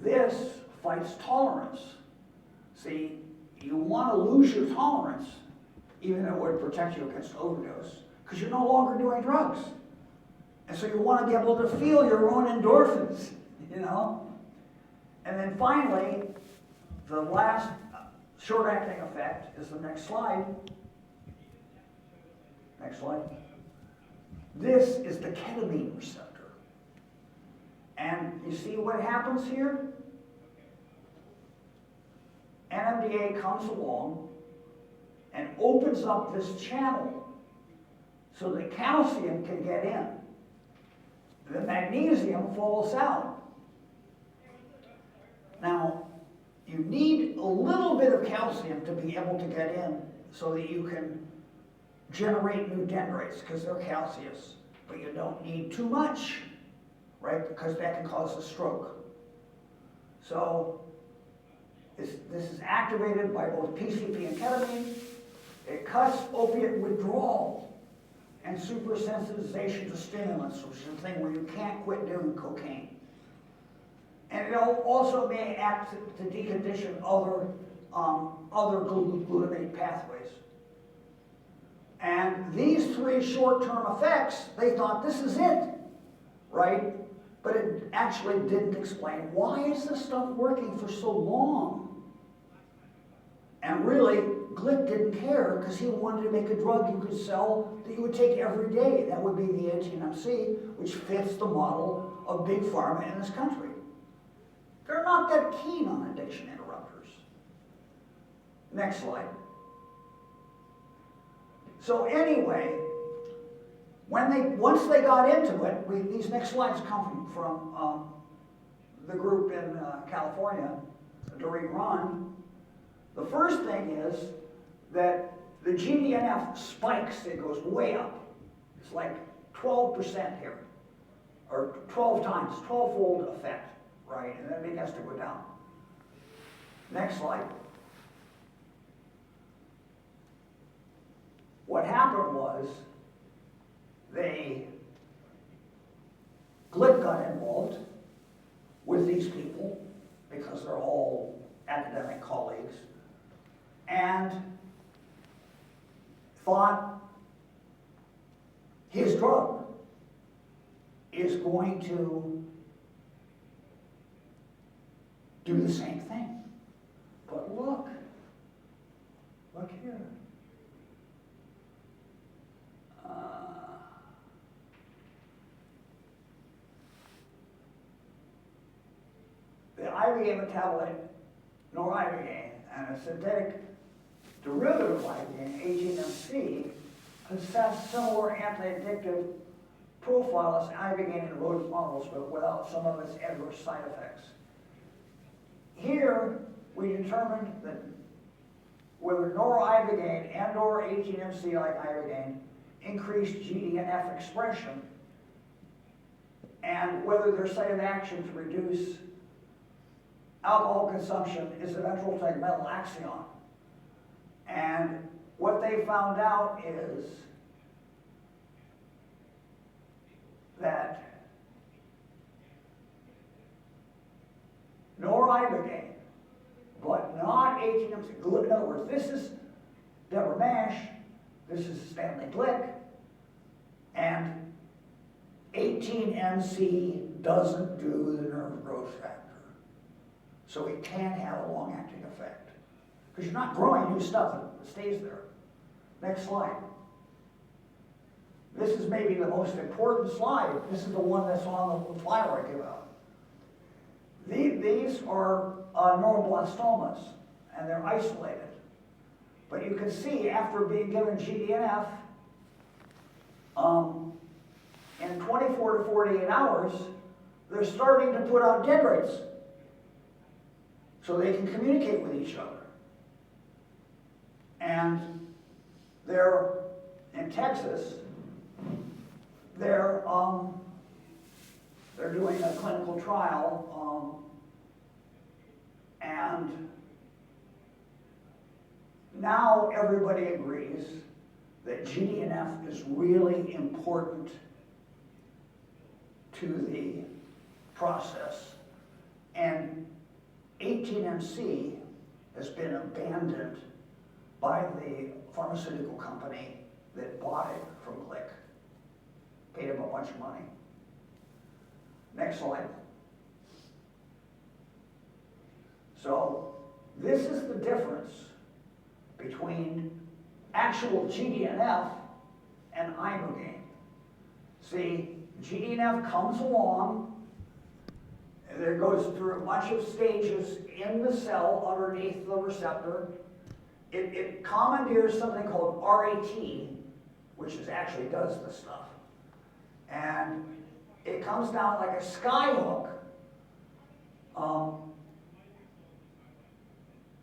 This fights tolerance. See, you want to lose your tolerance, even though it would protect you against overdose, because you're no longer doing drugs. And so you want to be able to feel your own endorphins, you know? And then finally, the last short-acting effect is the next slide. Next slide. This is the ketamine receptor. And you see what happens here? NMDA comes along and opens up this channel so the calcium can get in. The magnesium falls out. Now, you need a little bit of calcium to be able to get in so that you can generate new dendrites, because they're calcareous. But you don't need too much, right? Because that can cause a stroke. So this is activated by both PCP and ketamine. It cuts opiate withdrawal and supersensitization to stimulants, which is a thing where you can't quit doing cocaine. And it also may act to decondition other glutamate pathways. And these 3 short-term effects, they thought this is it, right? But it actually didn't explain why is this stuff working for so long? And really, Glick didn't care because he wanted to make a drug you could sell that you would take every day. That would be the 18MC, which fits the model of big pharma in this country. They're not that keen on addiction interrupters. Next slide. So anyway, once they got into it, these next slides come from the group in California, during Ron. The first thing is that the GDNF spikes, it goes way up. It's like 12% here, or 12 times, 12-fold effect, right? And then it has to go down. Next slide. What happened was Glick got involved with these people because they're all academic colleagues, and thought his drug is going to do the same thing. But look here. The Ibogaine metabolite, noribogaine, and a synthetic derivative of ibogaine, 18MC, possess similar anti-addictive profile as ibogaine in rodent models, but without some of its adverse side effects. Here, we determined that whether noribogaine and/or 18MC like ibogaine increased GDNF expression and whether their cited action to reduce alcohol consumption is a metal axion. And what they found out is that nor Ibogaine, but not 18MC. In other words, this is Deborah Mash, this is Stanley Glick, and 18MC doesn't do the nerve growth factor. So it can have a long-acting effect. Because you're not growing new stuff, it stays there. Next slide. This is maybe the most important slide. This is the one that's on the flyer I give out. These are neuroblastomas, and they're isolated. But you can see after being given GDNF, in 24 to 48 hours, they're starting to put out dendrites so they can communicate with each other. And they're in Texas. They're doing a clinical trial, and now everybody agrees that GDNF is really important to the process, and 18MC has been abandoned by the pharmaceutical company that bought it from Glick. Paid him a bunch of money. Next slide. So this is the difference between actual GDNF and Ibogaine. See, GDNF comes along, and there goes through a bunch of stages in the cell underneath the receptor. It commandeers something called RAT, which actually does the stuff. And it comes down like a skyhook,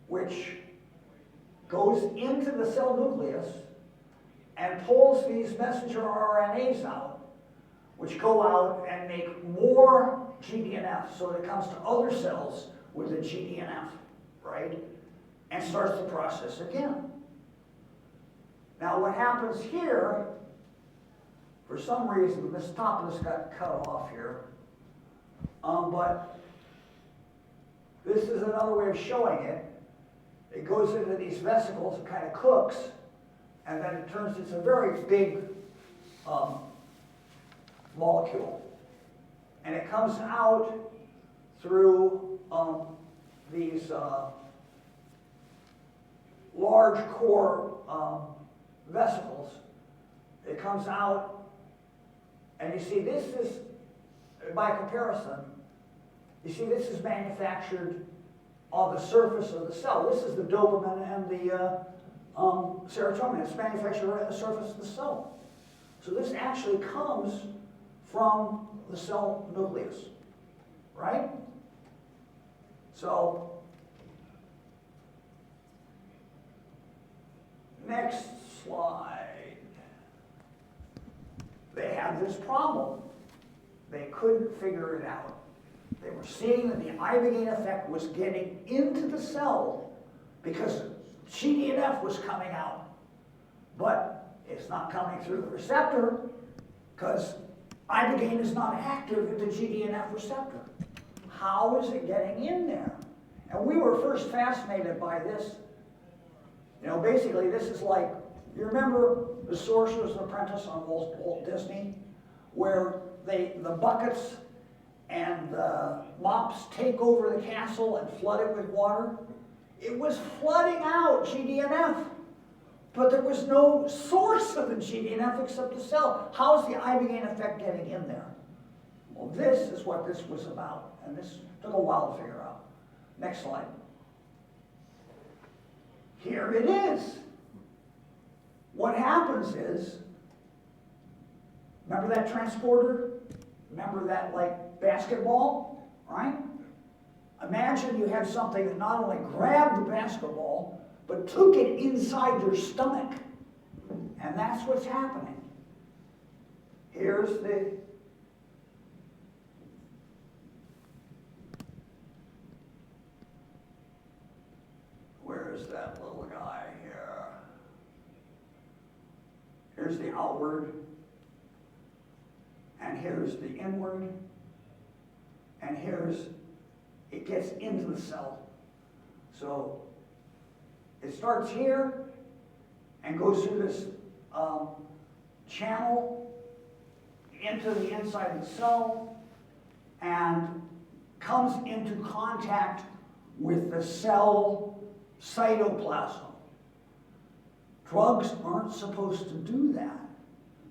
which goes into the cell nucleus and pulls these messenger RNAs out, which go out and make more GDNF, so that it comes to other cells with the GDNF, right? And starts the process again. Now what happens here, for some reason, this top of this got cut off here, but this is another way of showing it. It goes into these vesicles, it kind of cooks, and then it turns into a very big molecule. And it comes out through these large core vesicles. It comes out, and you see this is, by comparison, you see this is manufactured on the surface of the cell. This is the dopamine and the serotonin. It's manufactured right on the surface of the cell. So this actually comes from the cell nucleus, right? So, next slide. They had this problem. They couldn't figure it out. They were seeing that the Ibogaine effect was getting into the cell because GDNF was coming out. But it's not coming through the receptor because Ibogaine is not active at the GDNF receptor. How is it getting in there? And we were first fascinated by this. You know, basically this is like, you remember The Sorcerer's Apprentice on Walt Disney, where the buckets and the mops take over the castle and flood it with water? It was flooding out GDNF, but there was no source of the GDNF except the cell. How is the Ibogaine effect getting in there? Well, this is what this was about, and this took a while to figure out. Next slide. Here it is. What happens is, remember that transporter? Remember that, like, basketball, right? Imagine you had something that not only grabbed the basketball, but took it inside your stomach. And that's what's happening. Here's the Where's that little guy here? Here's the outward, and here's the inward, and it gets into the cell. So it starts here and goes through this channel into the inside of the cell and comes into contact with the cell cytoplasm. Drugs aren't supposed to do that.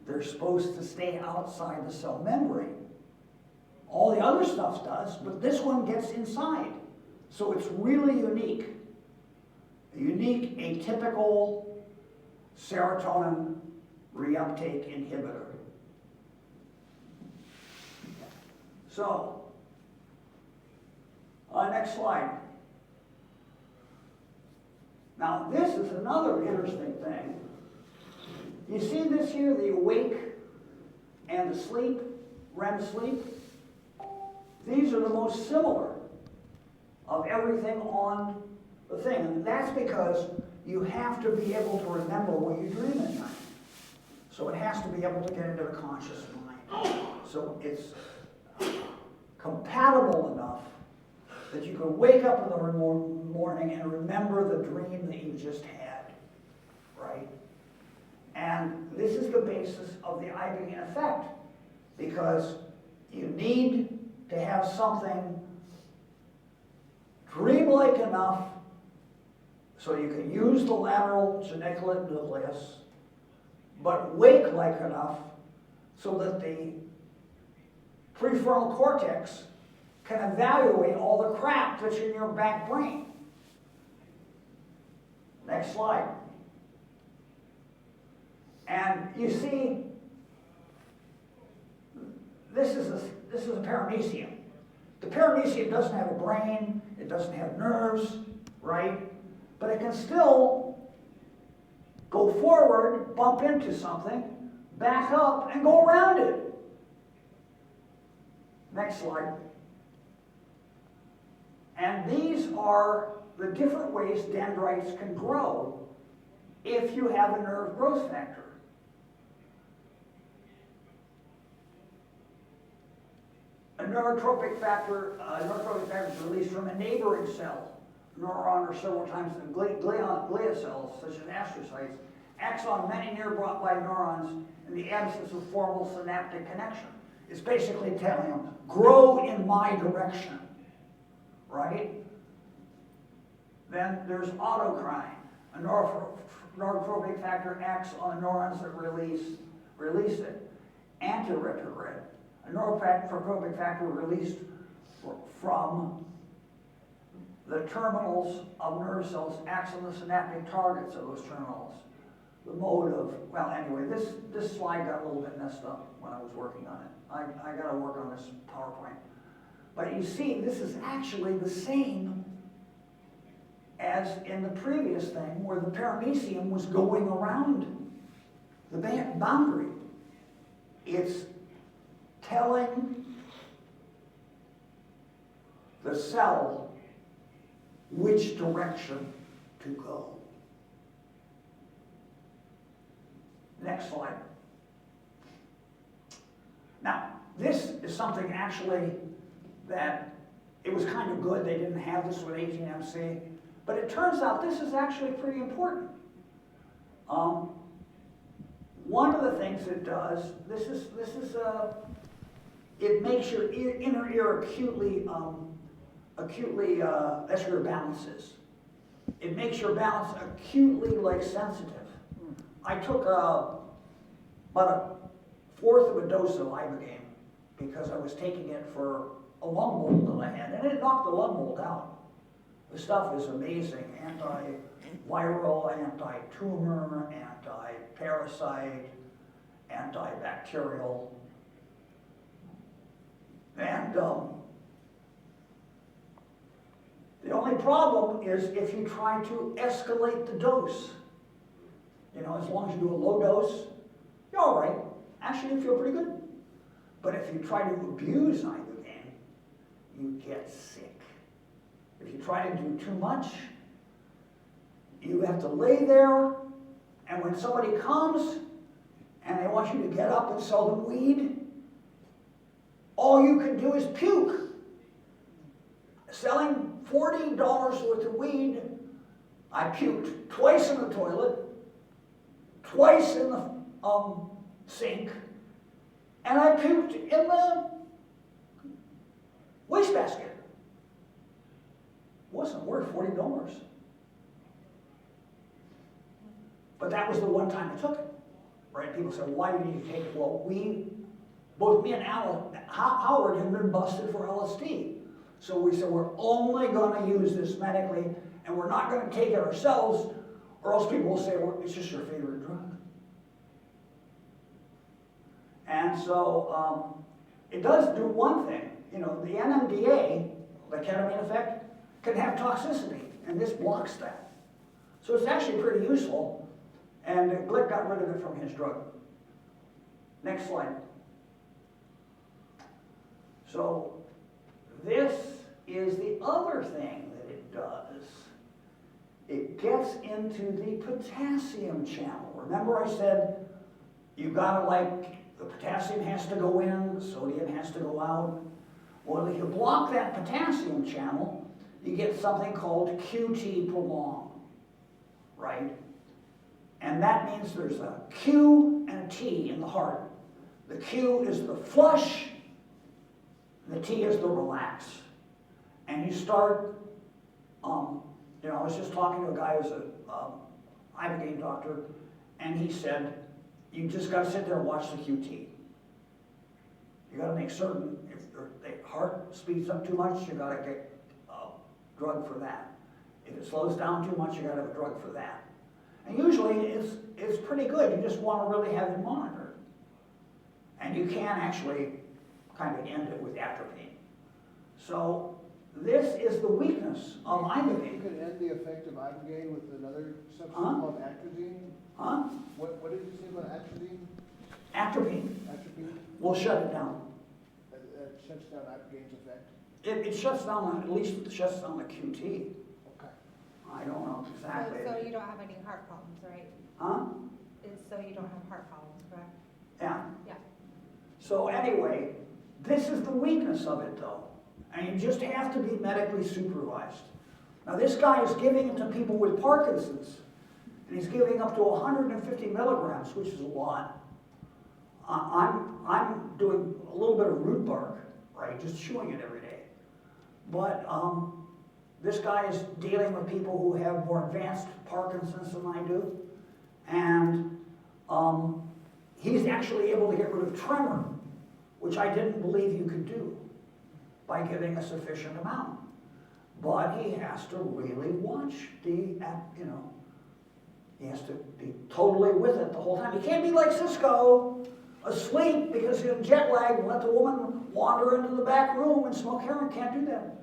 They're supposed to stay outside the cell membrane. All the other stuff does, but this one gets inside. So it's really unique. A unique, atypical serotonin reuptake inhibitor. So, next slide. Now, this is another interesting thing. You see this here, the awake and the sleep, REM sleep? These are the most similar of everything on the thing. And that's because you have to be able to remember what you dream at night. So it has to be able to get into the conscious mind. So it's compatible enough that you can wake up in the morning and remember the dream that you just had, right? And this is the basis of the Ibogaine effect, because you need to have something dreamlike enough so you can use the lateral geniculate nucleus, but wake-like enough so that the prefrontal cortex can evaluate all the crap that's in your back brain. Next slide. And you see, this is a paramecium. The paramecium doesn't have a brain, it doesn't have nerves, right? But it can still go forward, bump into something, back up, and go around it. Next slide. And these are the different ways dendrites can grow if you have a nerve growth factor. A neurotropic factor is released from a neighboring cell, neuron, or several times in glia cells, such as astrocytes, acts on many nearby neurons in the absence of formal synaptic connection. It's basically telling them, grow in my direction, right? Then there's autocrine. A neurotropic factor acts on neurons that release it. Antiretrograde. A neurotropic factor released from the terminals of nerve cells acts on the synaptic targets of those terminals. The mode of, well, anyway, this slide got a little bit messed up when I was working on it. I got to work on this PowerPoint. But you see, this is actually the same as in the previous thing where the paramecium was going around the boundary. It's telling the cell which direction to go. Next slide. Now, this is something actually that it was kind of good they didn't have this with 18MC, but it turns out this is actually pretty important. One of the things it does, it makes your inner ear acutely, that's where your balance is. It makes your balance acutely sensitive. I took about a fourth of a dose of Ibogaine because I was taking it for a lung mold that I had, and it knocked the lung mold out. The stuff is amazing. Antiviral, anti-tumor, anti-parasite, antibacterial. And the only problem is if you try to escalate the dose. You know, as long as you do a low dose, you're all right. Actually, you feel pretty good. But if you try to abuse Ibogaine, you get sick. If you try to do too much, you have to lay there, and when somebody comes and they want you to get up and sell them weed, all you can do is puke. Selling $40 worth of weed, I puked twice in the toilet, twice in the sink, and I puked in the wastebasket. Wasn't worth $40. But that was the one time I took it, right? People said, why did you take it? Well, both me and Howard had been busted for LSD. So we said, we're only going to use this medically, and we're not going to take it ourselves, or else people will say, well, it's just your favorite drug. And so it does do one thing. You know, the NMDA, the ketamine effect, can have toxicity, and this blocks that. So it's actually pretty useful, and Glick got rid of it from his drug. Next slide. So this is the other thing that it does. It gets into the potassium channel. Remember I said you gotta the potassium has to go in, the sodium has to go out. Well, if you block that potassium channel, you get something called QT prolong, right? And that means there's a Q and a T in the heart. The Q is the flush, the T is the relax. And you start, I was just talking to a guy who's a Ibogaine doctor, and he said, you just got to sit there and watch the QT. You got to make certain if the heart speeds up too much, you got to get a drug for that. If it slows down too much, you got to have a drug for that. And usually it's pretty good. You just want to really have it monitored. And you can actually kind of end it with atropine. So this is the weakness of You Ibogaine. could end the effect of Ibogaine with another substance called atrazine. Huh? What did you say about atrazine? Atropine Atropine? will shut it down. That shuts down Ibogaine's effect? It shuts down, at least it shuts down the QT. Okay. I don't know exactly. So you don't have any heart problems, right? Huh? It's so you don't have heart problems, correct? Yeah. Yeah. So anyway, this is the weakness of it though. And you just have to be medically supervised. Now this guy is giving it to people with Parkinson's. And he's giving up to 150 milligrams, which is a lot. I'm doing a little bit of root bark, right? Just chewing it every day. But this guy is dealing with people who have more advanced Parkinson's than I do. And he's actually able to get rid of tremor, which I didn't believe you could do by giving a sufficient amount. But he has to really watch the, he has to be totally with it the whole time. He can't be like Cisco, asleep because he's jet lag and let the woman wander into the back room and smoke heroin. Can't do that.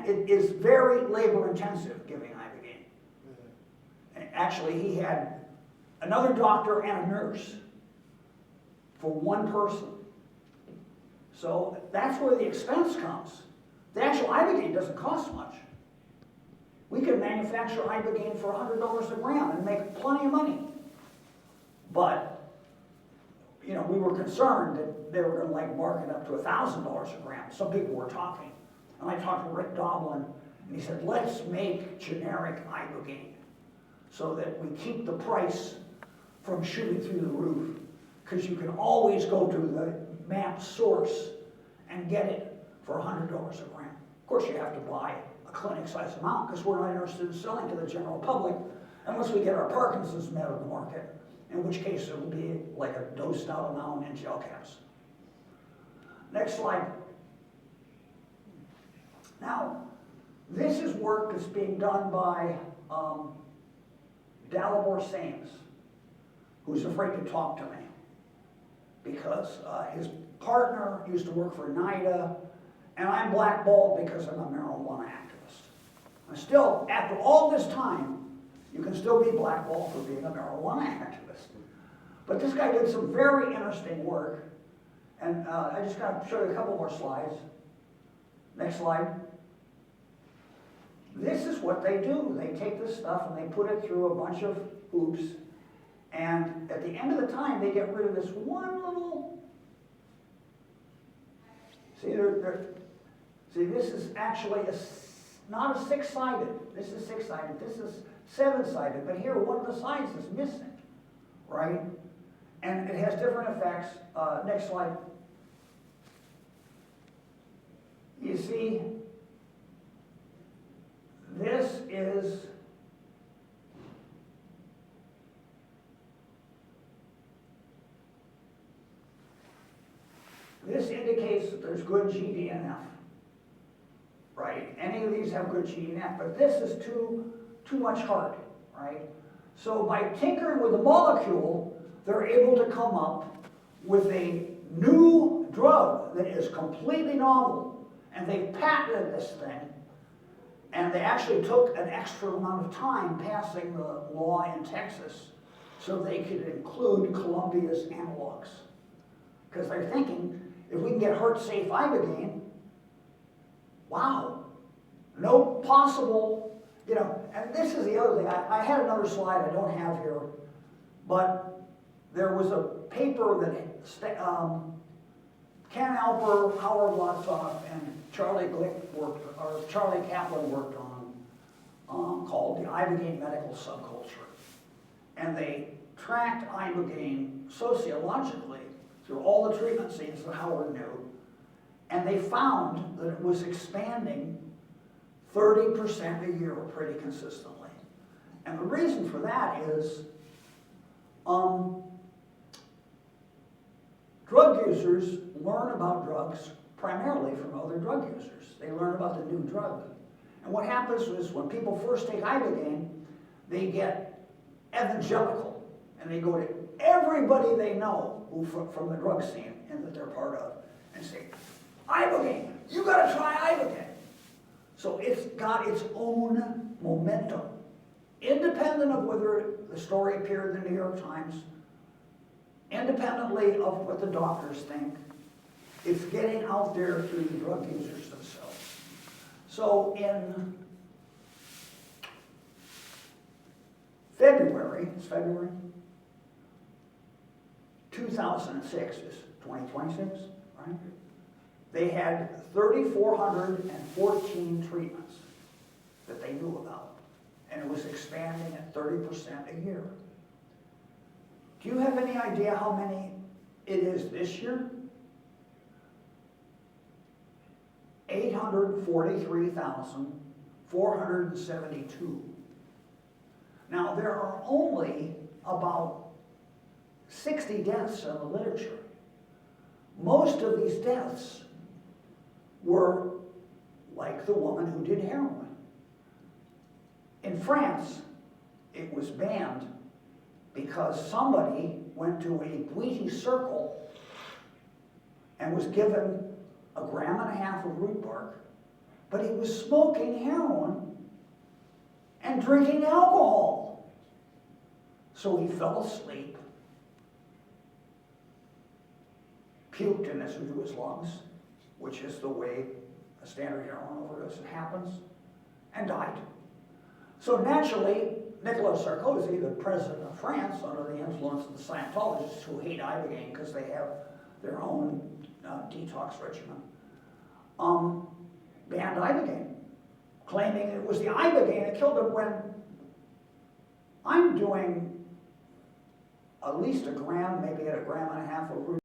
It is very labor intensive giving Ibogaine. Actually, he had another doctor and a nurse for one person. So that's where the expense comes. The actual Ibogaine doesn't cost much. We could manufacture Ibogaine for $100 a gram and make plenty of money. But, we were concerned that they were going to mark it up to $1,000 a gram. Some people were talking. And I talked to Rick Doblin, and he said, let's make generic Ibogaine so that we keep the price from shooting through the roof. Because you can always go to the MAP source and get it for $100 a gram. Of course, you have to buy a clinic-sized amount because we're not interested in selling to the general public unless we get our Parkinson's med on the market, in which case it will be like a dosed out amount in gel caps. Next slide. Now, this is work that's being done by Dalibor Sames, who's afraid to talk to me because his partner used to work for NIDA, and I'm blackballed because I'm a marijuana activist. I'm still, after all this time, you can still be blackballed for being a marijuana activist. But this guy did some very interesting work, and I just got to show you a couple more slides. Next slide. this is what they do. They take this stuff and they put it through a bunch of hoops, and at the end of the time, they get rid of this one little. See, see, this is actually not a six-sided. This is six-sided. This is seven-sided. But here, one of the sides is missing, right? And it has different effects. Next slide. You see, this indicates that there's good GDNF, right? Any of these have good GDNF, but this is too much hard, right? So by tinkering with the molecule, they're able to come up with a new drug that is completely novel, and they patented this thing, and they actually took an extra amount of time passing the law in Texas so they could include Columbia's analogs. Because they're thinking, if we can get heart-safe Ibogaine, wow, no possible, you know, and this is the other thing. I had another slide I don't have here, but there was a paper that Ken Alper, Howard Lotsoff, and Charlie Kaplan worked on, called the Ibogaine Medical Subculture. And they tracked Ibogaine sociologically through all the treatment scenes that Howard knew, and they found that it was expanding 30% a year pretty consistently. And the reason for that is drug users learn about drugs primarily from other drug users. They learn about the new drug. And what happens is when people first take Ibogaine, they get evangelical, and they go to everybody they know from the drug scene and that they're part of, and say, Ibogaine, you gotta try Ibogaine. So it's got its own momentum, independent of whether the story appeared in the New York Times, independently of what the doctors think. It's getting out there through the drug users themselves. So in February, it's February 2006, is 2026, right? They had 3,414 treatments that they knew about, and it was expanding at 30% a year. Do you have any idea how many it is this year? 843,472. Now, there are only about 60 deaths in the literature. Most of these deaths were like the woman who did heroin. In France, it was banned because somebody went to a Boise circle and was given 1.5 grams of root bark, but he was smoking heroin and drinking alcohol. So he fell asleep, puked into his lungs, which is the way a standard heroin overdose happens, and died. So naturally, Nicolas Sarkozy, the president of France, under the influence of the Scientologists who hate Ibogaine because they have their own detox regimen, banned Ibogaine, claiming it was the Ibogaine that killed him, when I'm doing at least 1 gram, maybe 1.5 grams of root